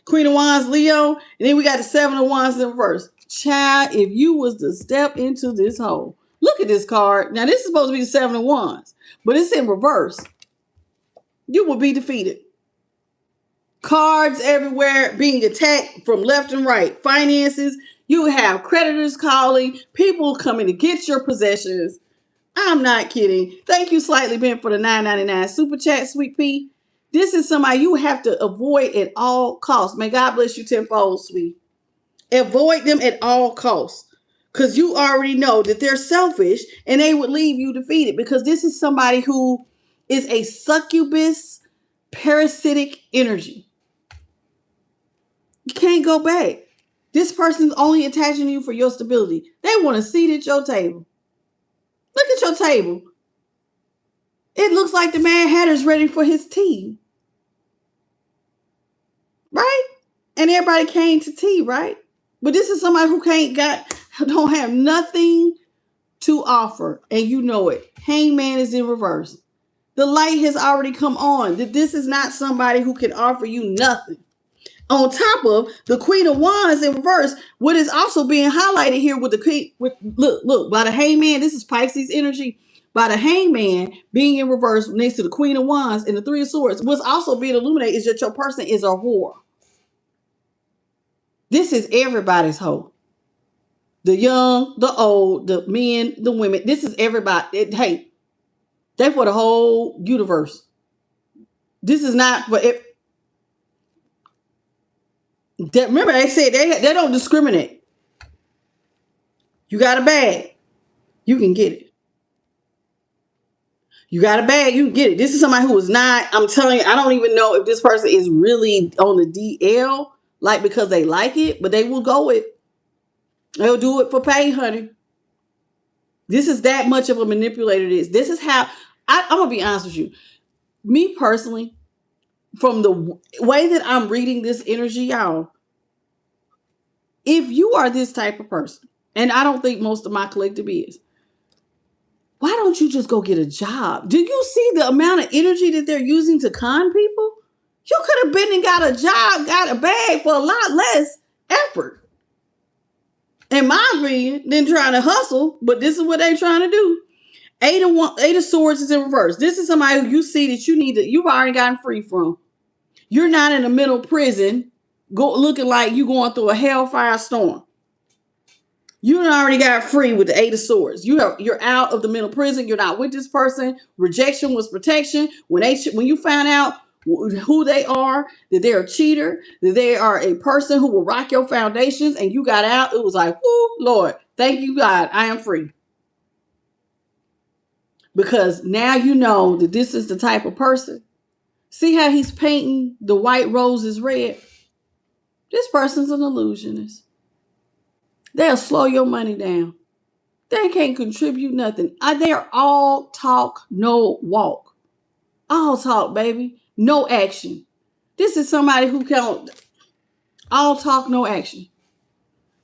Queen of Wands, Leo. And then we got the 7 of Wands in reverse. Child, if you was to step into this hole. Look at this card. Now, this is supposed to be the 7 of Wands. But it's in reverse. You will be defeated. Cards everywhere being attacked from left and right. Finances. You have creditors calling. People coming to get your possessions. I'm not kidding. Thank you, Slightly Bent, for the $9.99 super chat, Sweet Pea. This is somebody you have to avoid at all costs. May God bless you tenfold, sweet. Avoid them at all costs. Because you already know that they're selfish and they would leave you defeated. Because this is somebody who is a succubus, parasitic energy. You can't go back. This person's only attaching you for your stability. They want a seat at your table. Look at your table. It looks like the Mad Hatter's ready for his tea. Right? And everybody came to tea, right? But this is somebody who don't have nothing to offer, and you know it. Hangman is in reverse. The light has already come on. This is not somebody who can offer you nothing. On top of the Queen of Wands in reverse, what is also being highlighted here with the Queen, look, by the Hangman, this is Pisces energy. By the Hangman being in reverse next to the Queen of Wands and the Three of Swords, what's also being illuminated is that your person is a whore. This is everybody's hoe. The young, the old, the men, the women. This is everybody. Hey, they for the whole universe. This is not for it. Remember, they said they don't discriminate. You got a bag, you can get it. You got a bag, you can get it. This is somebody who is not, I'm telling you, I don't even know if this person is really on the DL, like because they like it, but they will go it. They'll do it for pay, honey. This is that much of a manipulator. This is how, I'm going to be honest with you. Me personally, from the way that I'm reading this energy, y'all, if you are this type of person, and I don't think most of my collective is, why don't you just go get a job? Do you see the amount of energy that they're using to con people? You could have been and got a job, got a bag for a lot less effort, in my opinion, than trying to hustle. But this is what they're trying to do. Eight of Swords is in reverse. This is somebody who you see that you've already gotten free from. You're not in a mental prison, looking like you're going through a hellfire storm. You already got free with the Eight of Swords. You're out of the mental prison. You're not with this person. Rejection was protection. When you found out who they are, that they're a cheater, that they are a person who will rock your foundations, and you got out, it was like, whoo, Lord, thank you, God, I am free. Because now you know that this is the type of person. See how he's painting the white roses red? This person's an illusionist. They'll slow your money down. They can't contribute nothing. They're all talk, no walk. All talk, baby. No action. This is somebody who can't. All talk, no action.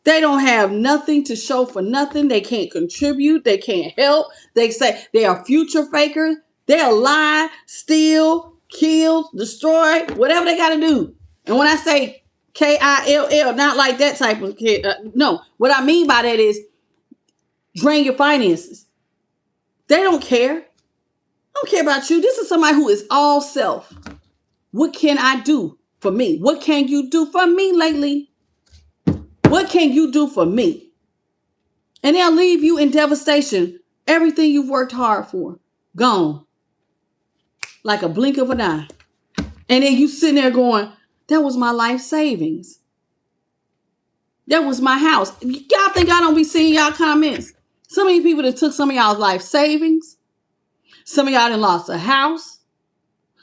They don't have nothing to show for nothing. They can't contribute. They can't help. They say they are future fakers. They'll lie, steal, kill, destroy, whatever they got to do. And when I say KILL, not like that type of kid. No, what I mean by that is drain your finances. They don't care. I don't care about you. This is somebody who is all self. What can I do for me? What can you do for me lately? What can you do for me? And they'll leave you in devastation. Everything you've worked hard for, gone. Like a blink of an eye. And then you sitting there going, that was my life savings. That was my house. Y'all think I don't be seeing y'all comments? Some of you people that took some of y'all's life savings. Some of y'all done lost a house.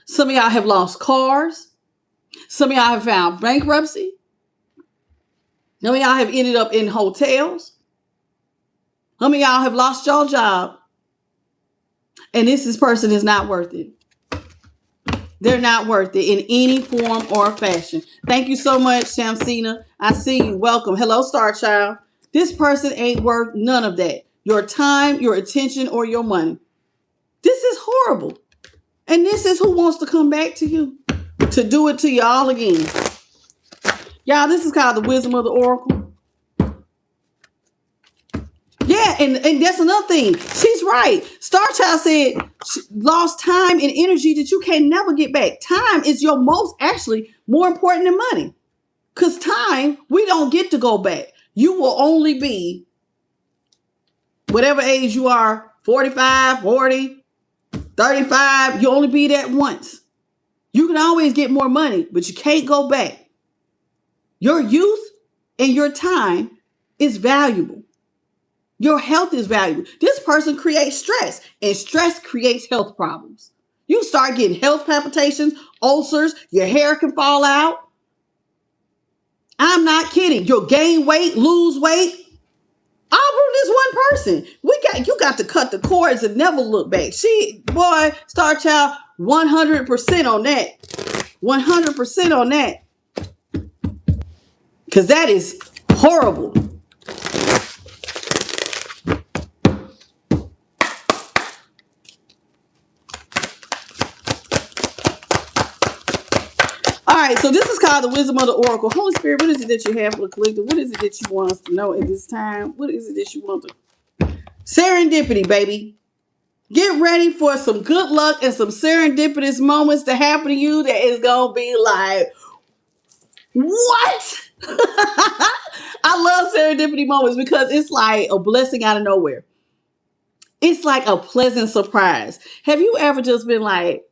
Some of y'all have lost cars. Some of y'all have found bankruptcy. Some of y'all have ended up in hotels. Some of y'all have lost your job. And this person is not worth it. They're not worth it in any form or fashion. Thank you so much, Shamsina. I see you. Welcome. Hello, Star Child. This person ain't worth none of that. Your time, your attention, or your money. This is horrible. And this is who wants to come back to you to do it to you all again. Y'all, this is called the wisdom of the oracle. Yeah, and that's another thing. She's right. Star Child said she lost time and energy that you can never get back. Time is your actually more important than money. Because time, we don't get to go back. You will only be whatever age you are, 45, 40, 35. You only be that once. You can always get more money, but you can't go back. Your youth and your time is valuable. Your health is valuable. This person creates stress, and stress creates health problems. You start getting health palpitations, ulcers, your hair can fall out. I'm not kidding. You'll gain weight, lose weight. All from this one person. You got to cut the cords and never look back. Boy, Star Child, 100% on that. 100% on that. Because that is horrible. right, so this is called the wisdom of the oracle. Holy Spirit, what is it that you have for the collective? What is it that you want us to know at this time? What is it that you want to... Serendipity, baby. Get ready for some good luck and some serendipitous moments to happen to you that is going to be like, what? I love serendipity moments because it's like a blessing out of nowhere. It's like a pleasant surprise. Have you ever just been like,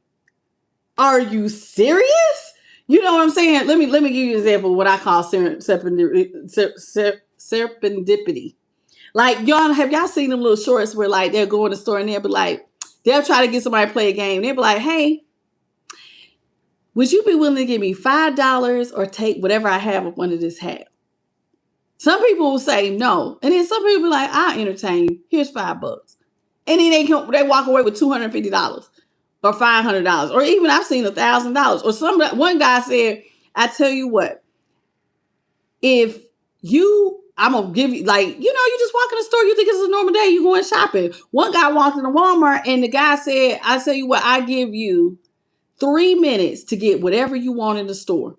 are you serious? You know what I'm saying? Let me give you an example of what I call serendipity. Like, y'all, have y'all seen them little shorts where like they'll go in the store and they'll be like, they'll try to get somebody to play a game. They'll be like, hey, would you be willing to give me $5 or take whatever I have of one of this hat? Some people will say no. And then some people be like, I'll entertain you. Here's $5. And then they walk away with $250 or $500. Or even I've seen $1,000. Or one guy said, I tell you what, if I'm going to give you, like, you just walk in the store, you think it's a normal day, you going shopping. One guy walked into Walmart and the guy said, I tell you what, I give you 3 minutes to get whatever you want in the store.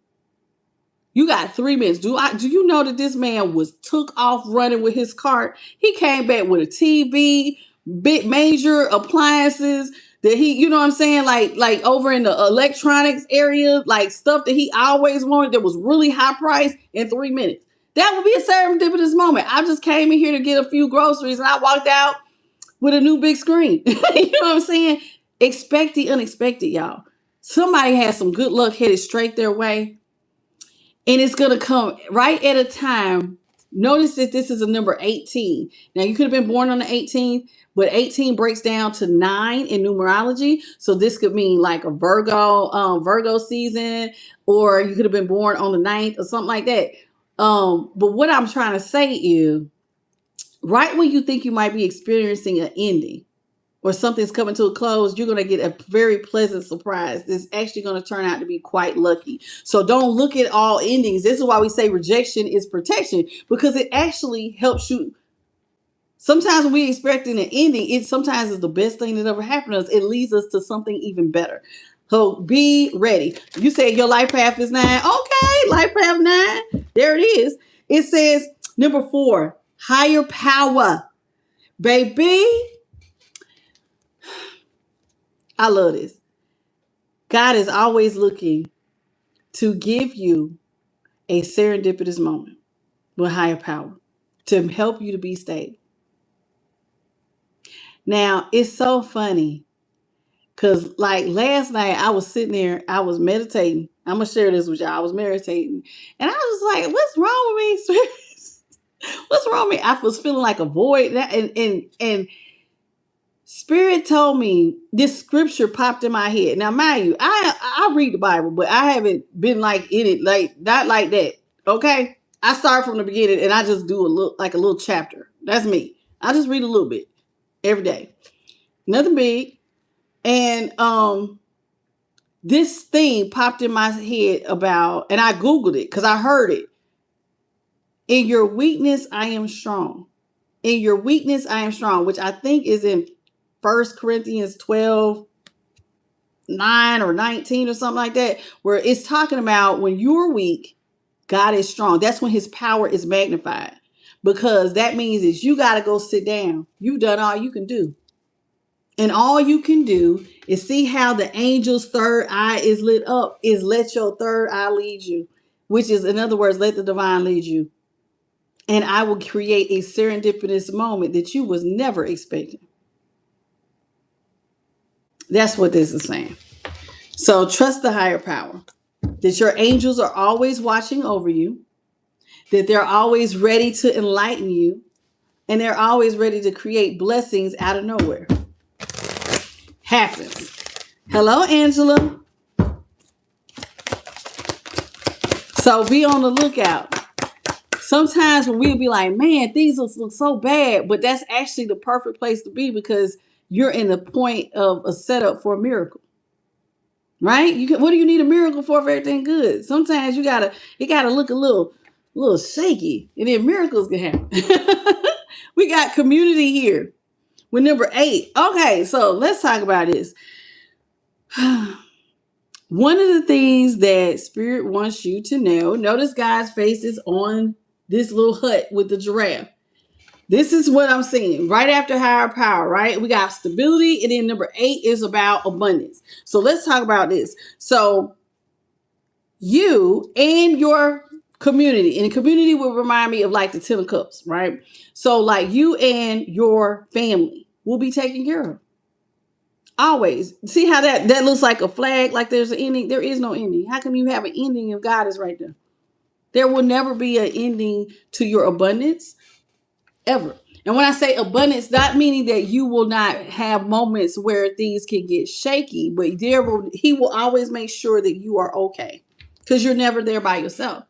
You got 3 minutes. Do you know that this man took off running with his cart? He came back with a TV, big major appliances that he, you know what I'm saying? Like over in the electronics area, like stuff that he always wanted that was really high priced in 3 minutes. That would be a serendipitous moment. I just came in here to get a few groceries and I walked out with a new big screen. You know what I'm saying? Expect the unexpected, y'all. Somebody has some good luck headed straight their way. And it's going to come right at a time. Notice that this is a number 18. Now, you could have been born on the 18th, but 18 breaks down to 9 in numerology. So this could mean like a Virgo season, or you could have been born on the 9th or something like that. But what I'm trying to say is, right when you think you might be experiencing an ending or something's coming to a close, you're going to get a very pleasant surprise. This is actually going to turn out to be quite lucky. So don't look at all endings. This is why we say rejection is protection, because it actually helps you. Sometimes when we're expecting an ending, it sometimes is the best thing that ever happened to us. It leads us to something even better. So be ready. You said your life path is 9. Okay, life path 9. There it is. It says number 4, higher power. Baby, I love this. God is always looking to give you a serendipitous moment with higher power to help you to be stable. Now, it's so funny because like last night I was sitting there, I was meditating. I'm going to share this with y'all. I was meditating and I was like, what's wrong with me? What's wrong with me? I was feeling like a void. And Spirit told me this scripture popped in my head. Now, mind you, I read the Bible, but I haven't been like in it, like not like that. Okay. I start from the beginning and I just do a little chapter. That's me. I just read a little bit every day. Nothing big. And this thing popped in my head about, and I Googled it because I heard it. In your weakness, I am strong. In your weakness, I am strong, which I think is in 1 Corinthians 12, 9 or 19 or something like that, where it's talking about when you're weak, God is strong. That's when his power is magnified, because that means is you got to go sit down. You've done all you can do. And all you can do is see how the angel's third eye is lit up, is let your third eye lead you, which is, in other words, let the divine lead you. And I will create a serendipitous moment that you was never expecting. That's what this is saying. So trust the higher power, that your angels are always watching over you, that they're always ready to enlighten you, and they're always ready to create blessings out of nowhere. Happens. Hello, Angela. So be on the lookout. Sometimes when we'll be like, man, things look so bad, but that's actually the perfect place to be, because you're in the point of a setup for a miracle, right? What do you need a miracle for if everything good? Sometimes it gotta look a little shaky, and then miracles can happen. We got community here with number 8. Okay, so let's talk about this. One of the things that Spirit wants you to know, notice God's face is on this little hut with the giraffe. This is what I'm seeing right after higher power, right? We got stability, and then number 8 is about abundance. So let's talk about this. So you and your community, and the community will remind me of like the 10 of cups, right? So like you and your family will be taken care of. Always. See how that looks like a flag, like there's an ending? There is no ending. How come you have an ending if God is right there? There will never be an ending to your abundance, ever. And when I say abundance, not meaning that you will not have moments where things can get shaky, but he will always make sure that you are okay, because you're never there by yourself.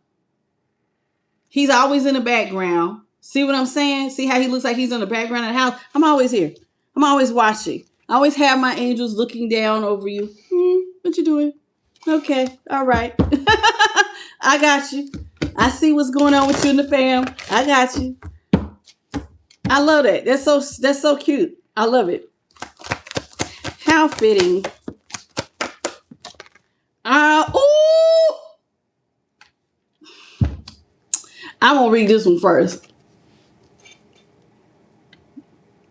He's always in the background. See what I'm saying? See how he looks like he's in the background of the house? I'm always here. I'm always watching. I always have my angels looking down over you. What you doing? Okay. All right. I got you. I see what's going on with you and the fam. I got you. I love that. That's so cute. I love it. How fitting. Ooh! I'm gonna read this one first.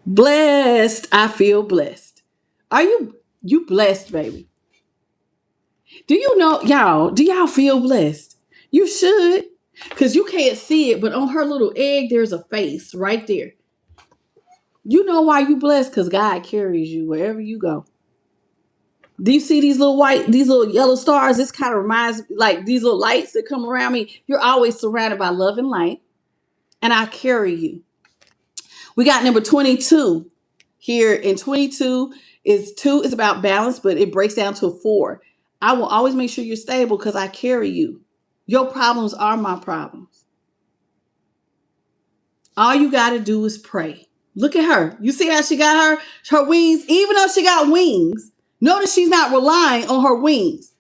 Blessed. I feel blessed. Are you blessed, baby? Do you know, y'all? Do y'all feel blessed? You should, because you can't see it, but on her little egg, there's a face right there. You know why you blessed? Because God carries you wherever you go. Do you see these little yellow stars? This kind of reminds me, like these little lights that come around me. You're always surrounded by love and light, and I carry you. We got number 22 here, and 22 is 2 is about balance, but it breaks down to a 4. I will always make sure you're stable because I carry you. Your problems are my problems. All you got to do is pray. Look at her. You see how she got her wings? Even though she got wings, notice she's not relying on her wings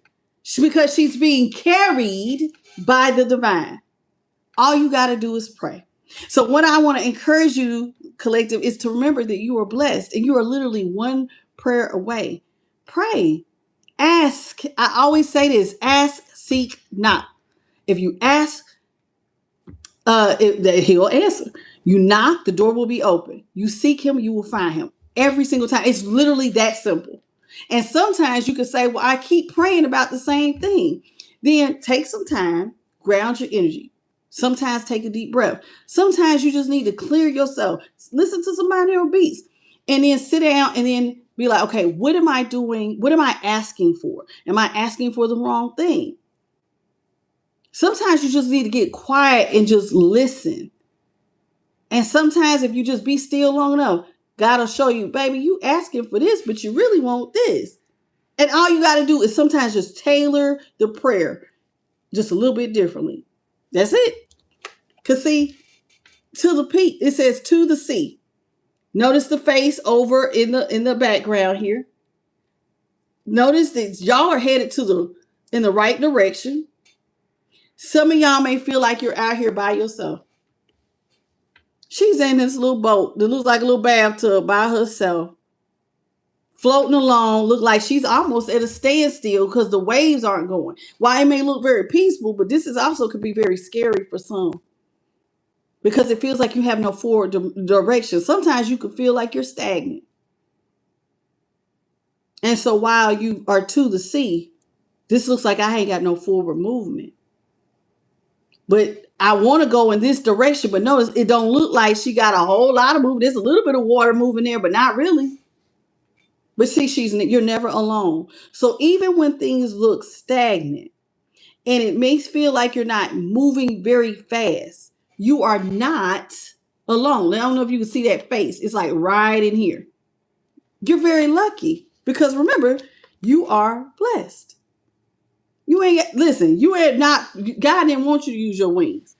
because she's being carried by the divine. All you got to do is pray. So what I want to encourage you, collective, is to remember that you are blessed and you are literally one prayer away. Pray. Ask. I always say this: ask, seek, knock. If you ask, he'll answer. You knock, the door will be open. You seek him, you will find him. Every single time. It's literally that simple. And sometimes you could say, well, I keep praying about the same thing. Then take some time, ground your energy. Sometimes take a deep breath. Sometimes you just need to clear yourself. Listen to some binaural beats. And then sit down and then be like, okay, what am I doing? What am I asking for? Am I asking for the wrong thing? Sometimes you just need to get quiet and just listen. And sometimes if you just be still long enough, God will show you, baby, you asking for this, but you really want this. And all you got to do is sometimes just tailor the prayer just a little bit differently. That's it. Because see, to the peak, it says to the sea. Notice the face over in the background here. Notice that y'all are headed in the right direction. Some of y'all may feel like you're out here by yourself. She's in this little boat that looks like a little bathtub by herself, floating along, look like she's almost at a standstill because the waves aren't going. While it may look very peaceful, but this is also could be very scary for some because it feels like you have no forward direction. Sometimes you could feel like you're stagnant. And so while you are to the sea, this looks like I ain't got no forward movement. But I want to go in this direction, but notice it don't look like she got a whole lot of movement. There's a little bit of water moving there, but not really. But see, you're never alone. So even when things look stagnant and it makes feel like you're not moving very fast, you are not alone. I don't know if you can see that face. It's like right in here. You're very lucky because remember, you are blessed. You ain't not, God didn't want you to use your wings.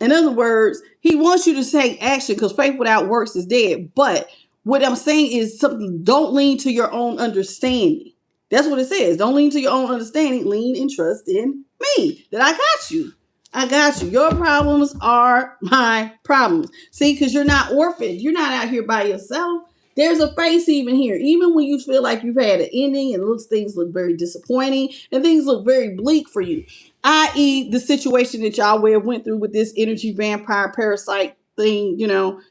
In other words, he wants you to take action because faith without works is dead. But what I'm saying is don't lean to your own understanding. That's what it says. Don't lean to your own understanding. Lean and trust in me that I got you. I got you. Your problems are my problems. See, because you're not orphaned. You're not out here by yourself. There's a face even here. Even when you feel like you've had an ending and things look very disappointing and things look very bleak for you, i.e. the situation that y'all went through with this energy vampire parasite thing,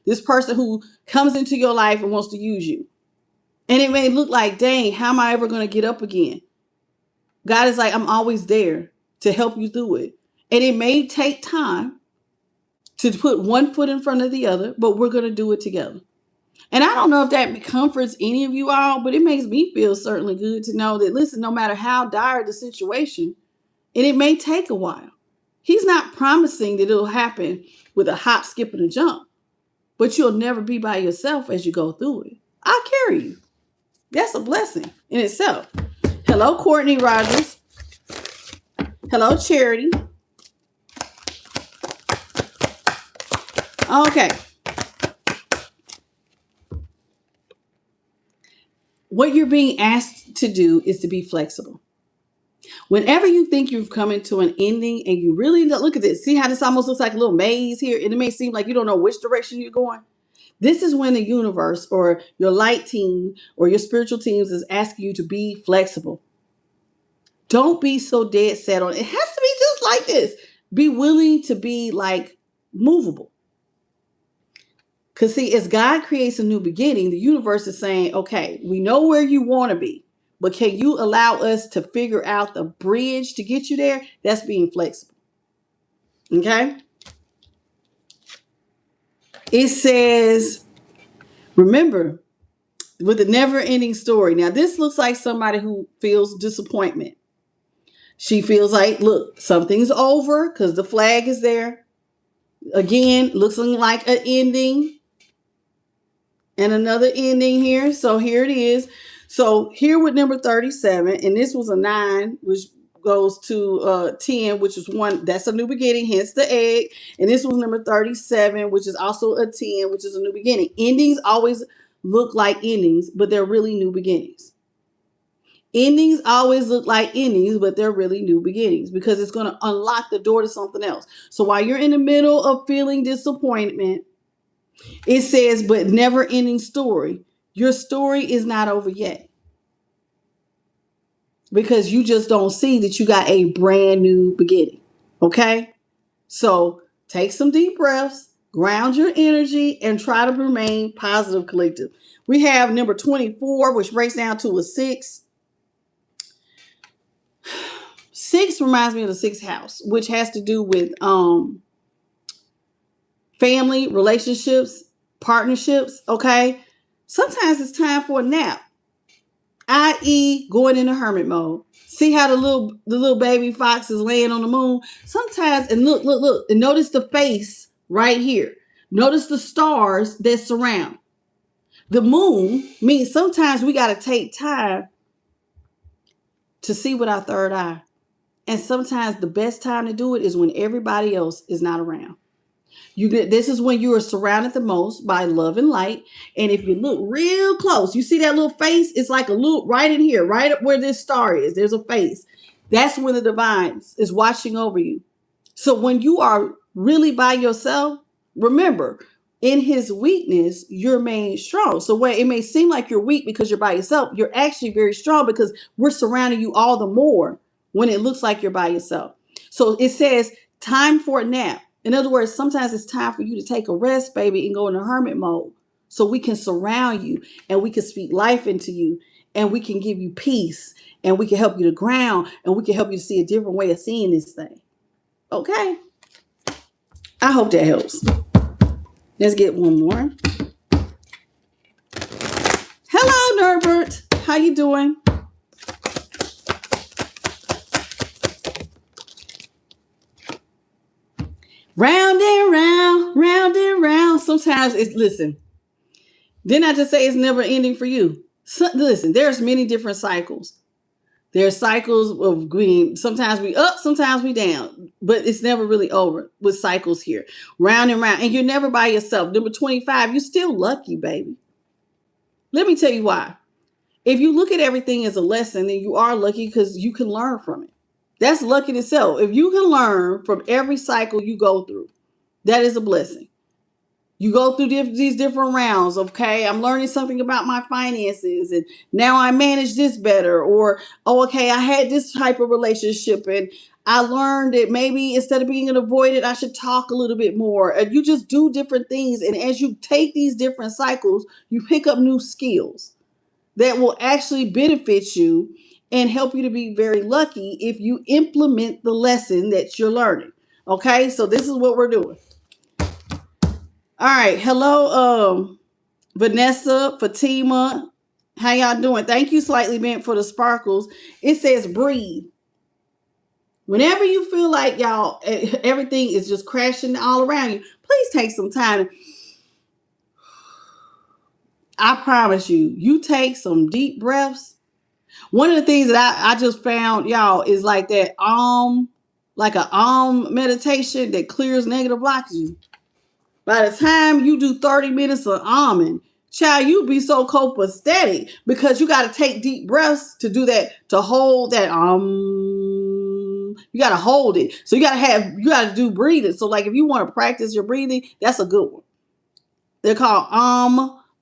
this person who comes into your life and wants to use you. And it may look like, dang, how am I ever going to get up again? God is like, I'm always there to help you through it. And it may take time to put one foot in front of the other, but we're going to do it together. And I don't know if that comforts any of you all, but it makes me feel certainly good to know that, listen, no matter how dire the situation, and it may take a while, he's not promising that it'll happen with a hop, skip, and a jump, but you'll never be by yourself as you go through it. I'll carry you. That's a blessing in itself. Hello, Courtney Rogers. Hello, Charity. Okay. What you're being asked to do is to be flexible. Whenever you think you've come into an ending and you really look at this, see how this almost looks like a little maze here, and it may seem like you don't know which direction you're going. This is when the universe or your light team or your spiritual teams is asking you to be flexible. Don't be so dead set on it. It has to be just like this. Be willing to be like movable. Because see, as God creates a new beginning, the universe is saying, okay, we know where you want to be, but can you allow us to figure out the bridge to get you there? That's being flexible. Okay? It says, remember, with the never-ending story. Now, this looks like somebody who feels disappointment. She feels like, look, something's over because the flag is there. Again, looks like an ending. And another ending here. So here it is. So here with number 37, and this was a 9, which goes to 10, which is 1. That's a new beginning, hence the egg. And this was number 37, which is also a 10, which is a new beginning. Endings always look like endings, but they're really new beginnings. Endings always look like endings, but they're really new beginnings because it's going to unlock the door to something else. So while you're in the middle of feeling disappointment, it says, but never ending story. Your story is not over yet. Because you just don't see that you got a brand new beginning. Okay? So take some deep breaths, ground your energy, and try to remain positive, collective. We have number 24, which breaks down to a 6. 6 reminds me of the 6th house, which has to do with family, relationships, partnerships, okay? Sometimes it's time for a nap, i.e. going into hermit mode. See how the little baby fox is laying on the moon? Sometimes, and look, and notice the face right here. Notice the stars that surround. The moon means sometimes we got to take time to see with our third eye. And sometimes the best time to do it is when everybody else is not around. This is when you are surrounded the most by love and light. And if you look real close, you see that little face? It's like a little right in here, right up where this star is. There's a face. That's when the divine is watching over you. So when you are really by yourself, remember, in his weakness, you're made strong. So where it may seem like you're weak because you're by yourself, you're actually very strong because we're surrounding you all the more when it looks like you're by yourself. So it says time for a nap. In other words, sometimes it's time for you to take a rest, baby, and go into hermit mode so we can surround you and we can speak life into you and we can give you peace and we can help you to ground and we can help you to see a different way of seeing this thing. Okay? I hope that helps. Let's get one more. Hello, Norbert. How you doing? Round and round, round and round. Sometimes listen, didn't I just say it's never ending for you? So, listen, there's many different cycles. There's cycles of green. Sometimes we up, sometimes we down, but it's never really over with cycles here. Round and round. And you're never by yourself. Number 25, you're still lucky, baby. Let me tell you why. If you look at everything as a lesson, then you are lucky because you can learn from it. That's luck in itself. If you can learn from every cycle you go through, that is a blessing. You go through these different rounds. Okay, I'm learning something about my finances, and now I manage this better. Or, oh, okay, I had this type of relationship, and I learned that maybe instead of being an avoidant, I should talk a little bit more. And you just do different things. And as you take these different cycles, you pick up new skills that will actually benefit you and help you to be very lucky if you implement the lesson that you're learning. Okay, so this is what we're doing. All right. Hello, Vanessa, Fatima. How y'all doing? Thank you, Slightly Bent, for the sparkles. It says breathe. Whenever you feel like y'all, everything is just crashing all around you, please take some time. I promise you, you take some deep breaths. One of the things that I just found, y'all, is like that like an meditation that clears negative blockages. By the time you do 30 minutes of almond, child, you be so copacetic because you got to take deep breaths to do that, to hold that you got to hold it. So you got to do breathing. So like if you want to practice your breathing, that's a good one. They're called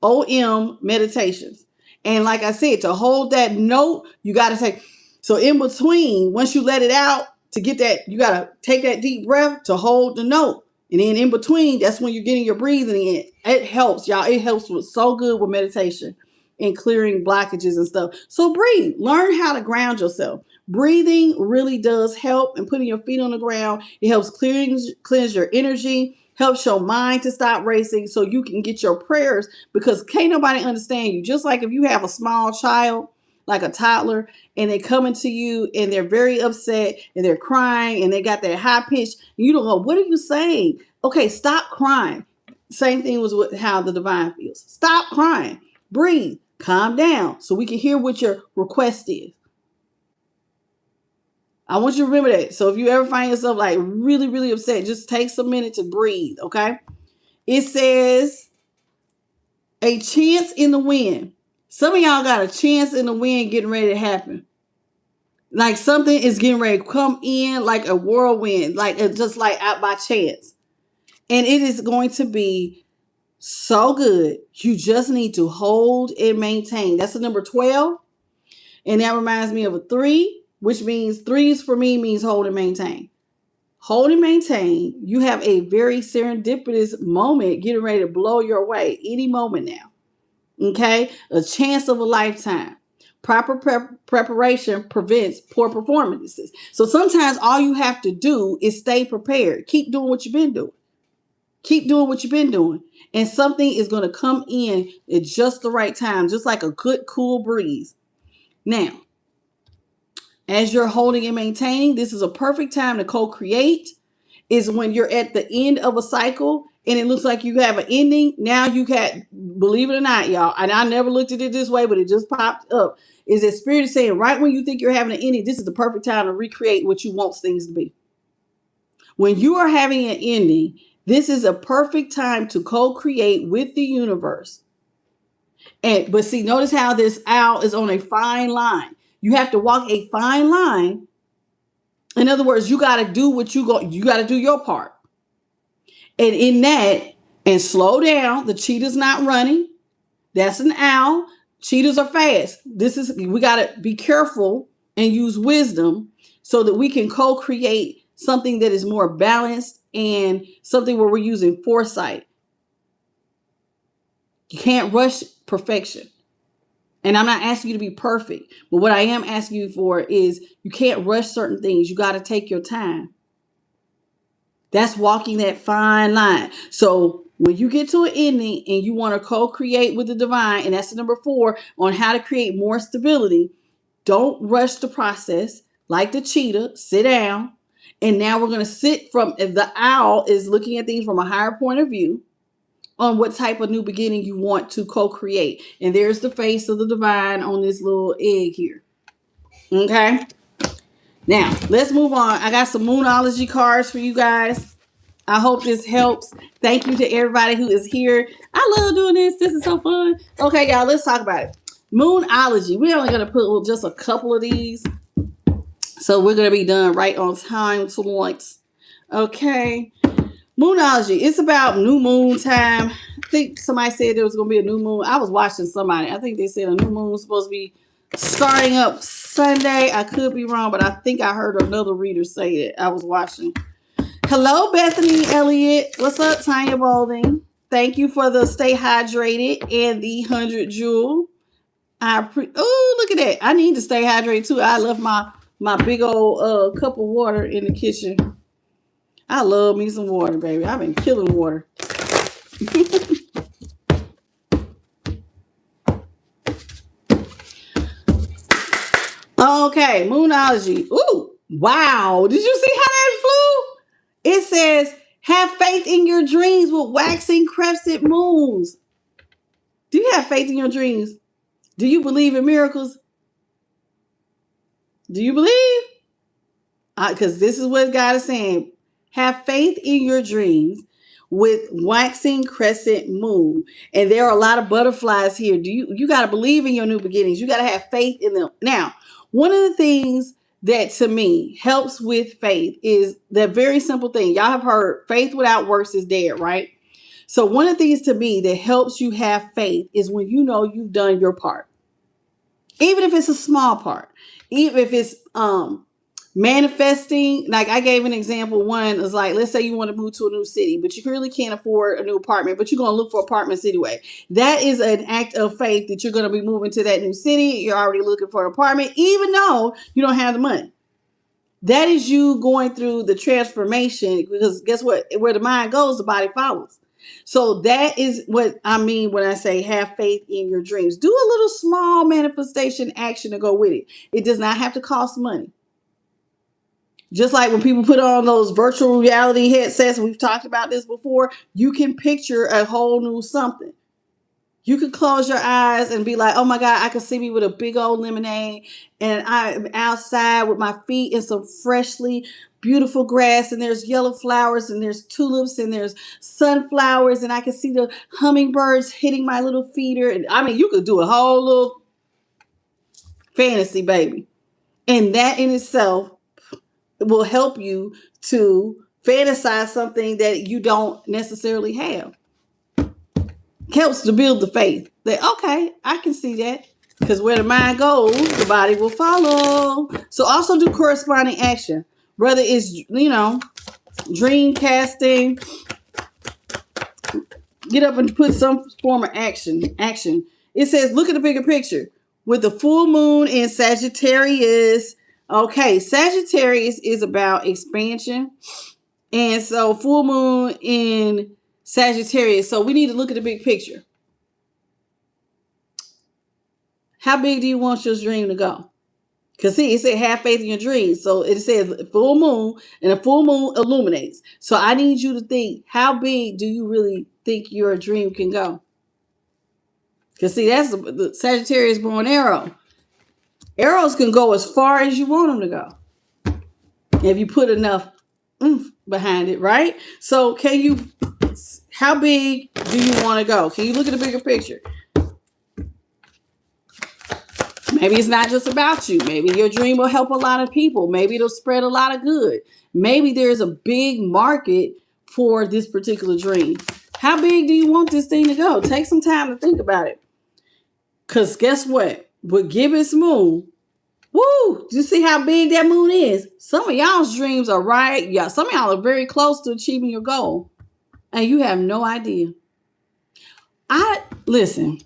OM meditations. And like I said, to hold that note, you got to take. So in between, once you let it out to get that, you got to take that deep breath to hold the note. And then in between, that's when you're getting your breathing in. It helps, y'all. It helps so good with meditation and clearing blockages and stuff. So breathe. Learn how to ground yourself. Breathing really does help, and putting your feet on the ground. It helps cleanse your energy, helps your mind to stop racing so you can get your prayers, because can't nobody understand you. Just like if you have a small child, like a toddler, and they come into you and they're very upset and they're crying and they got that high pitch, you don't go, what are you saying? Okay, stop crying. Same thing was with how the divine feels. Stop crying. Breathe. Calm down so we can hear what your request is. I want you to remember that. So if you ever find yourself like really, really upset, just take some minute to breathe, okay? It says a chance in the wind. Some of y'all got a chance in the wind getting ready to happen. Like something is getting ready to come in like a whirlwind, like just like out by chance. And it is going to be so good. You just need to hold and maintain. That's the number 12. And that reminds me of a 3, which means 3s for me means hold and maintain. Hold and maintain. You have a very serendipitous moment getting ready to blow your way any moment now. Okay? A chance of a lifetime. Proper preparation prevents poor performances. So sometimes all you have to do is stay prepared. Keep doing what you've been doing. Keep doing what you've been doing. And something is going to come in at just the right time, just like a good, cool breeze. Now, as you're holding and maintaining, this is a perfect time to co-create. Is when you're at the end of a cycle and it looks like you have an ending. Now you can, believe it or not, y'all, and I never looked at it this way, but it just popped up. Is that Spirit is saying right when you think you're having an ending, this is the perfect time to recreate what you want things to be. When you are having an ending, this is a perfect time to co-create with the universe. But see, notice how this owl is on a fine line. You have to walk a fine line. In other words, you got to do what you got to do your part. And in that, and slow down. The cheetah's not running. That's an owl. Cheetahs are fast. We got to be careful and use wisdom so that we can co-create something that is more balanced and something where we're using foresight. You can't rush perfection. And I'm not asking you to be perfect, but what I am asking you for is you can't rush certain things. You got to take your time. That's walking that fine line. So when you get to an ending and you want to co-create with the divine, and that's the number 4 on how to create more stability, don't rush the process. Like the cheetah, sit down. And now we're going to sit from, if the owl is looking at things from a higher point of view, on what type of new beginning you want to co-create. And there's the face of the divine on this little egg here. Okay. Now, let's move on. I got some Moonology cards for you guys. I hope this helps. Thank you to everybody who is here. I love doing this. This is so fun. Okay, y'all, let's talk about it. Moonology. We're only going to put just a couple of these. So we're going to be done right on time tonight. Okay. Moonology. It's about new moon time. I think somebody said there was going to be a new moon. I was watching somebody. I think they said a new moon was supposed to be starting up Sunday. I could be wrong, but I think I heard another reader say it. I was watching. Hello, Bethany Elliott. What's up, Tanya Balding? Thank you for the stay hydrated and the 100 jewel. Oh, look at that. I need to stay hydrated too. I left my big old cup of water in the kitchen. I love me some water, baby. I've been killing water. Okay, moonology. Ooh, wow. Did you see how that flew? It says, have faith in your dreams with waxing crescent moons. Do you have faith in your dreams? Do you believe in miracles? Do you believe? Because this is what God is saying. Have faith in your dreams with waxing crescent moon. And there are a lot of butterflies here. You got to believe in your new beginnings. You got to have faith in them. Now, one of the things that to me helps with faith is that very simple thing. Y'all have heard faith without works is dead, right? So one of the things to me that helps you have faith is when you know you've done your part. Even if it's a small part. Even if it's manifesting, like I gave an example. One is like, let's say you want to move to a new city, but you really can't afford a new apartment, but you're going to look for apartments anyway. That is an act of faith that you're going to be moving to that new city. You're already looking for an apartment, even though you don't have the money. That is you going through the transformation, because guess what? Where the mind goes, the body follows. So that is what I mean when I say have faith in your dreams. Do a little small manifestation action to go with it. It does not have to cost money. Just like when people put on those virtual reality headsets, we've talked about this before, you can picture a whole new something. You could close your eyes and be like, oh my God, I can see me with a big old lemonade and I'm outside with my feet in some freshly beautiful grass, and there's yellow flowers and there's tulips and there's sunflowers, and I can see the hummingbirds hitting my little feeder. And I mean, you could do a whole little fantasy, baby. And that in itself will help you to fantasize something that you don't necessarily have. Helps to build the faith that, okay, I can see that, because where the mind goes, the body will follow. So also do corresponding action, whether it's, dream casting. Get up and put some form of action. It says, look at the bigger picture. With the full moon in Sagittarius. Okay, Sagittarius is about expansion. And so full moon in Sagittarius. So we need to look at the big picture. How big do you want your dream to go? Because see, it said have faith in your dreams. So it says full moon, and a full moon illuminates. So I need you to think, how big do you really think your dream can go? Because see, that's the Sagittarius born arrow. Arrows can go as far as you want them to go, if you put enough oomph behind it, right? So how big do you want to go? Can you look at the bigger picture? Maybe it's not just about you. Maybe your dream will help a lot of people. Maybe it'll spread a lot of good. Maybe there's a big market for this particular dream. How big do you want this thing to go? Take some time to think about it. Because guess what? With Gibbous moon, woo, do you see how big that moon is? Some of y'all's dreams are right. Yeah, some of y'all are very close to achieving your goal, and you have no idea. Listen,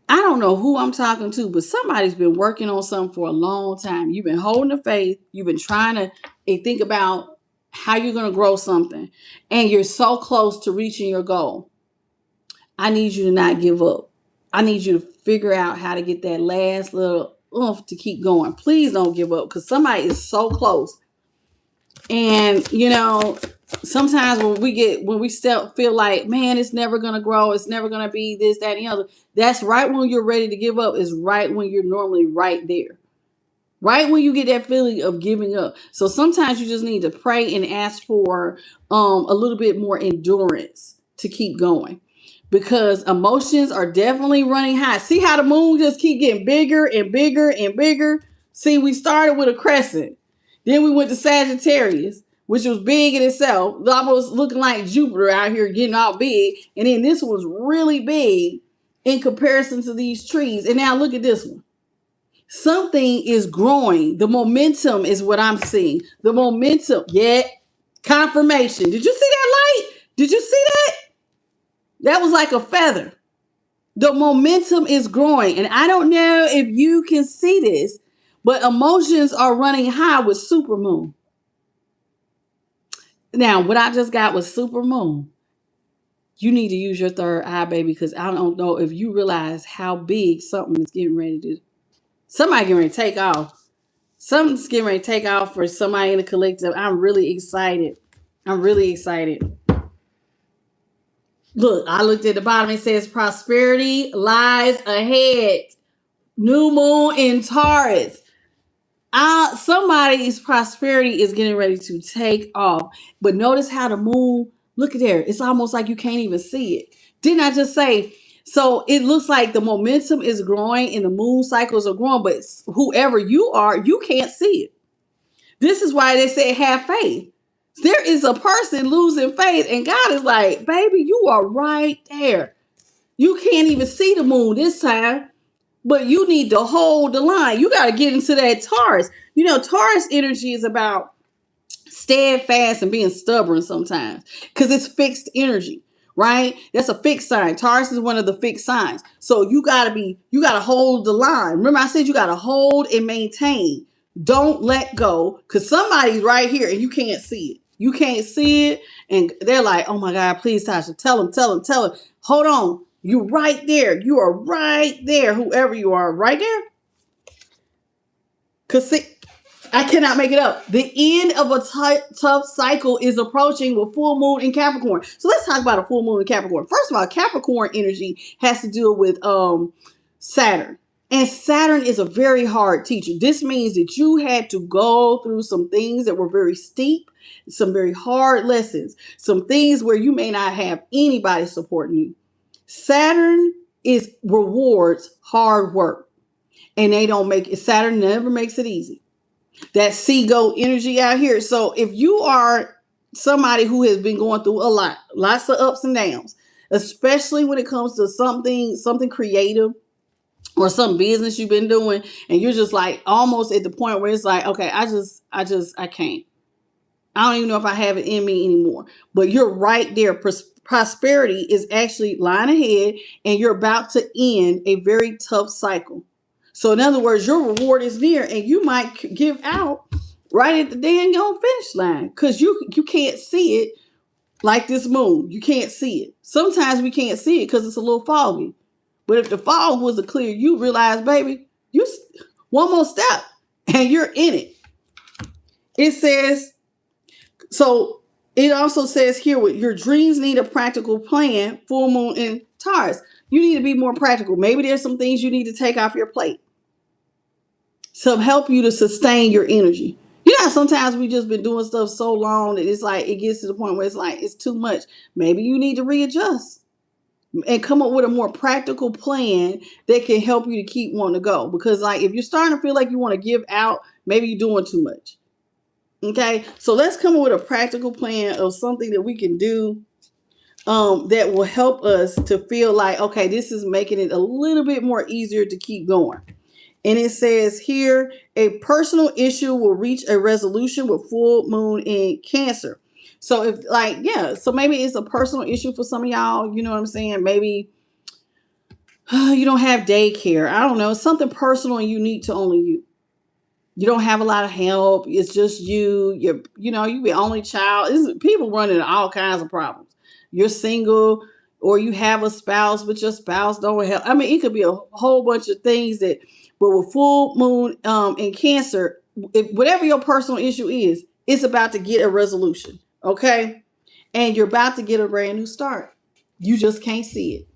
I don't know who I'm talking to, but somebody's been working on something for a long time. You've been holding the faith. You've been trying to think about how you're going to grow something, and you're so close to reaching your goal. I need you to not give up. I need you to figure out how to get that last little oomph to keep going. Please don't give up, because somebody is so close. And, sometimes when we feel like, man, it's never going to grow. It's never going to be this, that, and the other. That's right when you're ready to give up, is right when you're normally right there. Right when you get that feeling of giving up. So sometimes you just need to pray and ask for a little bit more endurance to keep going. Because emotions are definitely running high. See how the moon just keep getting bigger and bigger and bigger? See, we started with a crescent. Then we went to Sagittarius. which was big in itself, almost looking like Jupiter out here getting all big. And then this was really big in comparison to these trees. And now look at this one. Something is growing. The momentum is what I'm seeing. The momentum. Yeah. Confirmation. Did you see that light? Did you see that? That was like a feather. The momentum is growing. And I don't know if you can see this, but emotions are running high with supermoon. Now, what I just got was supermoon. You need to use your third eye, baby, because I don't know if you realize how big something is getting ready to. Somebody getting ready to take off. Something's getting ready to take off for somebody in the collective. I'm really excited. I'm really excited. Look, I looked at the bottom. It says prosperity lies ahead. New moon in Taurus. Somebody's prosperity is getting ready to take off. But notice how the moon, look at there. It's almost like you can't even see it. Didn't I just say? So it looks like the momentum is growing and the moon cycles are growing, but whoever you are, you can't see it. This is why they say have faith. There is a person losing faith and God is like, baby, you are right there. You can't even see the moon this time, but you need to hold the line. You got to get into that Taurus. You know, Taurus energy is about steadfast and being stubborn sometimes because it's fixed energy, right? That's a fixed sign. Taurus is one of the fixed signs. So you got to hold the line. Remember I said you got to hold and maintain. Don't let go because somebody's right here and you can't see it. You can't see it. And they're like, oh my God, please, Tasha, tell them. Hold on. You're right there. You are right there. Whoever you are, right there. Because I cannot make it up. The end of a tough cycle is approaching with full moon in Capricorn. So let's talk about a full moon in Capricorn. First of all, Capricorn energy has to do with Saturn. And Saturn is a very hard teacher. This means that you had to go through some things that were very steep, some very hard lessons, some things where you may not have anybody supporting you. Saturn rewards hard work. And they don't make it. Saturn never makes it easy. That seagull energy out here. So if you are somebody who has been going through lots of ups and downs, especially when it comes to something creative or some business you've been doing, and you're just like almost at the point where it's like, okay, I can't. I don't even know if I have it in me anymore. But you're right there. Prosperity is actually lying ahead, and you're about to end a very tough cycle. So in other words, your reward is near, and you might give out right at the dang on finish line because you can't see it like this moon. You can't see it. Sometimes we can't see it because it's a little foggy. But if the fog was clear, you realize, baby, you one more step and you're in it. It says, so it also says here, with your dreams need a practical plan, full moon in Taurus. You need to be more practical. Maybe there's some things you need to take off your plate. Some help you to sustain your energy. You know, sometimes we just been doing stuff so long that it's like, it gets to the point where it's like, it's too much. Maybe you need to readjust and come up with a more practical plan that can help you to keep wanting to go. Because like, if you're starting to feel like you want to give out, maybe you're doing too much. Okay. So let's come up with a practical plan of something that we can do that will help us to feel like, okay, this is making it a little bit more easier to keep going. And it says here, a personal issue will reach a resolution with full moon in Cancer. So if like, yeah, so maybe it's a personal issue for some of y'all, you know what I'm saying? Maybe you don't have daycare. I don't know. It's something personal and unique to only you. You don't have a lot of help. It's just you. You're the only child. People run into all kinds of problems. You're single or you have a spouse, but your spouse don't help. I mean, it could be a whole bunch of things but with full moon in Cancer, whatever your personal issue is, it's about to get a resolution. Okay. And you're about to get a brand new start. You just can't see it.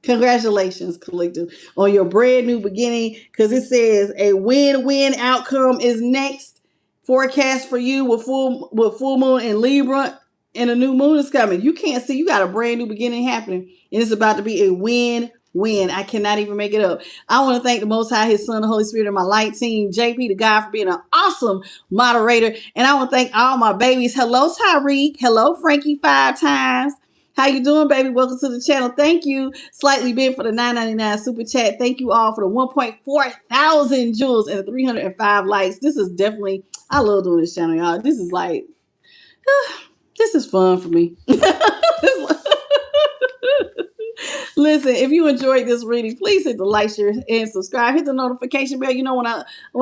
Congratulations, collective, on your brand new beginning, because it says a win-win outcome is next. Forecast for you with full moon in Libra, and a new moon is coming. You can't see. You got a brand new beginning happening, and it's about to be a win win. I cannot even make it up. I want to thank the Most High, His Son, the Holy Spirit, and my light team, JP, the guy, for being an awesome moderator. And I want to thank all my babies. Hello, Tyreek. Hello, Frankie, 5 times. How you doing, baby? Welcome to the channel. Thank you, Slightly Big, for the $9.99 super chat. Thank you all for the 1.4 thousand jewels and the 305 likes. This is definitely, I love doing this channel, y'all. This is like, this is fun for me. Listen, if you enjoyed this reading, please hit the like, share, and subscribe. Hit the notification bell. You know when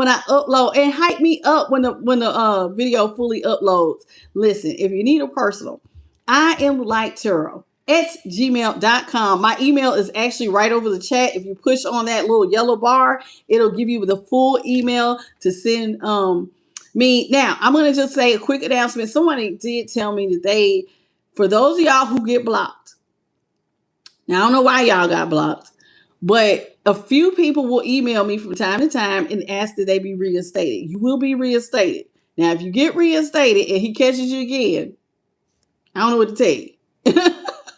I upload, and hype me up when the video fully uploads. Listen, if you need a personal, I am like Tarot at gmail.com. My email is actually right over the chat. If you push on that little yellow bar, it'll give you the full email to send me. Now, I'm going to just say a quick announcement. Somebody did tell me that for those of y'all who get blocked, now, I don't know why y'all got blocked, but a few people will email me from time to time and ask that they be reinstated. You will be reinstated. Now, if you get reinstated and he catches you again, I don't know what to tell you.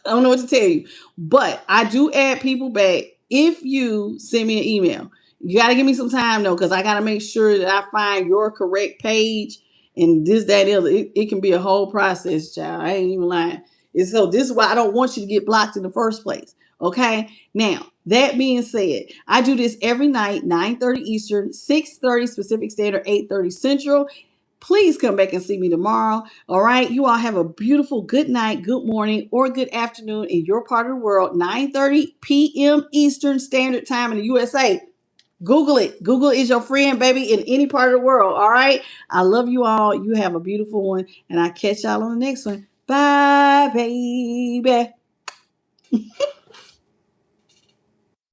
I don't know what to tell you. But I do add people back if you send me an email. You got to give me some time, though, because I got to make sure that I find your correct page and this, that, and the other. It can be a whole process, child. I ain't even lying. And so this is why I don't want you to get blocked in the first place. Okay. Now, that being said, I do this every night, 9:30 Eastern, 6:30 Pacific Standard, 8:30 Central. Please come back and see me tomorrow. All right. You all have a beautiful good night, good morning, or good afternoon in your part of the world. 9:30 p.m. Eastern Standard Time in the USA. Google it. Google is your friend, baby, in any part of the world. All right. I love you all. You have a beautiful one. And I'll catch y'all on the next one. Bye, baby.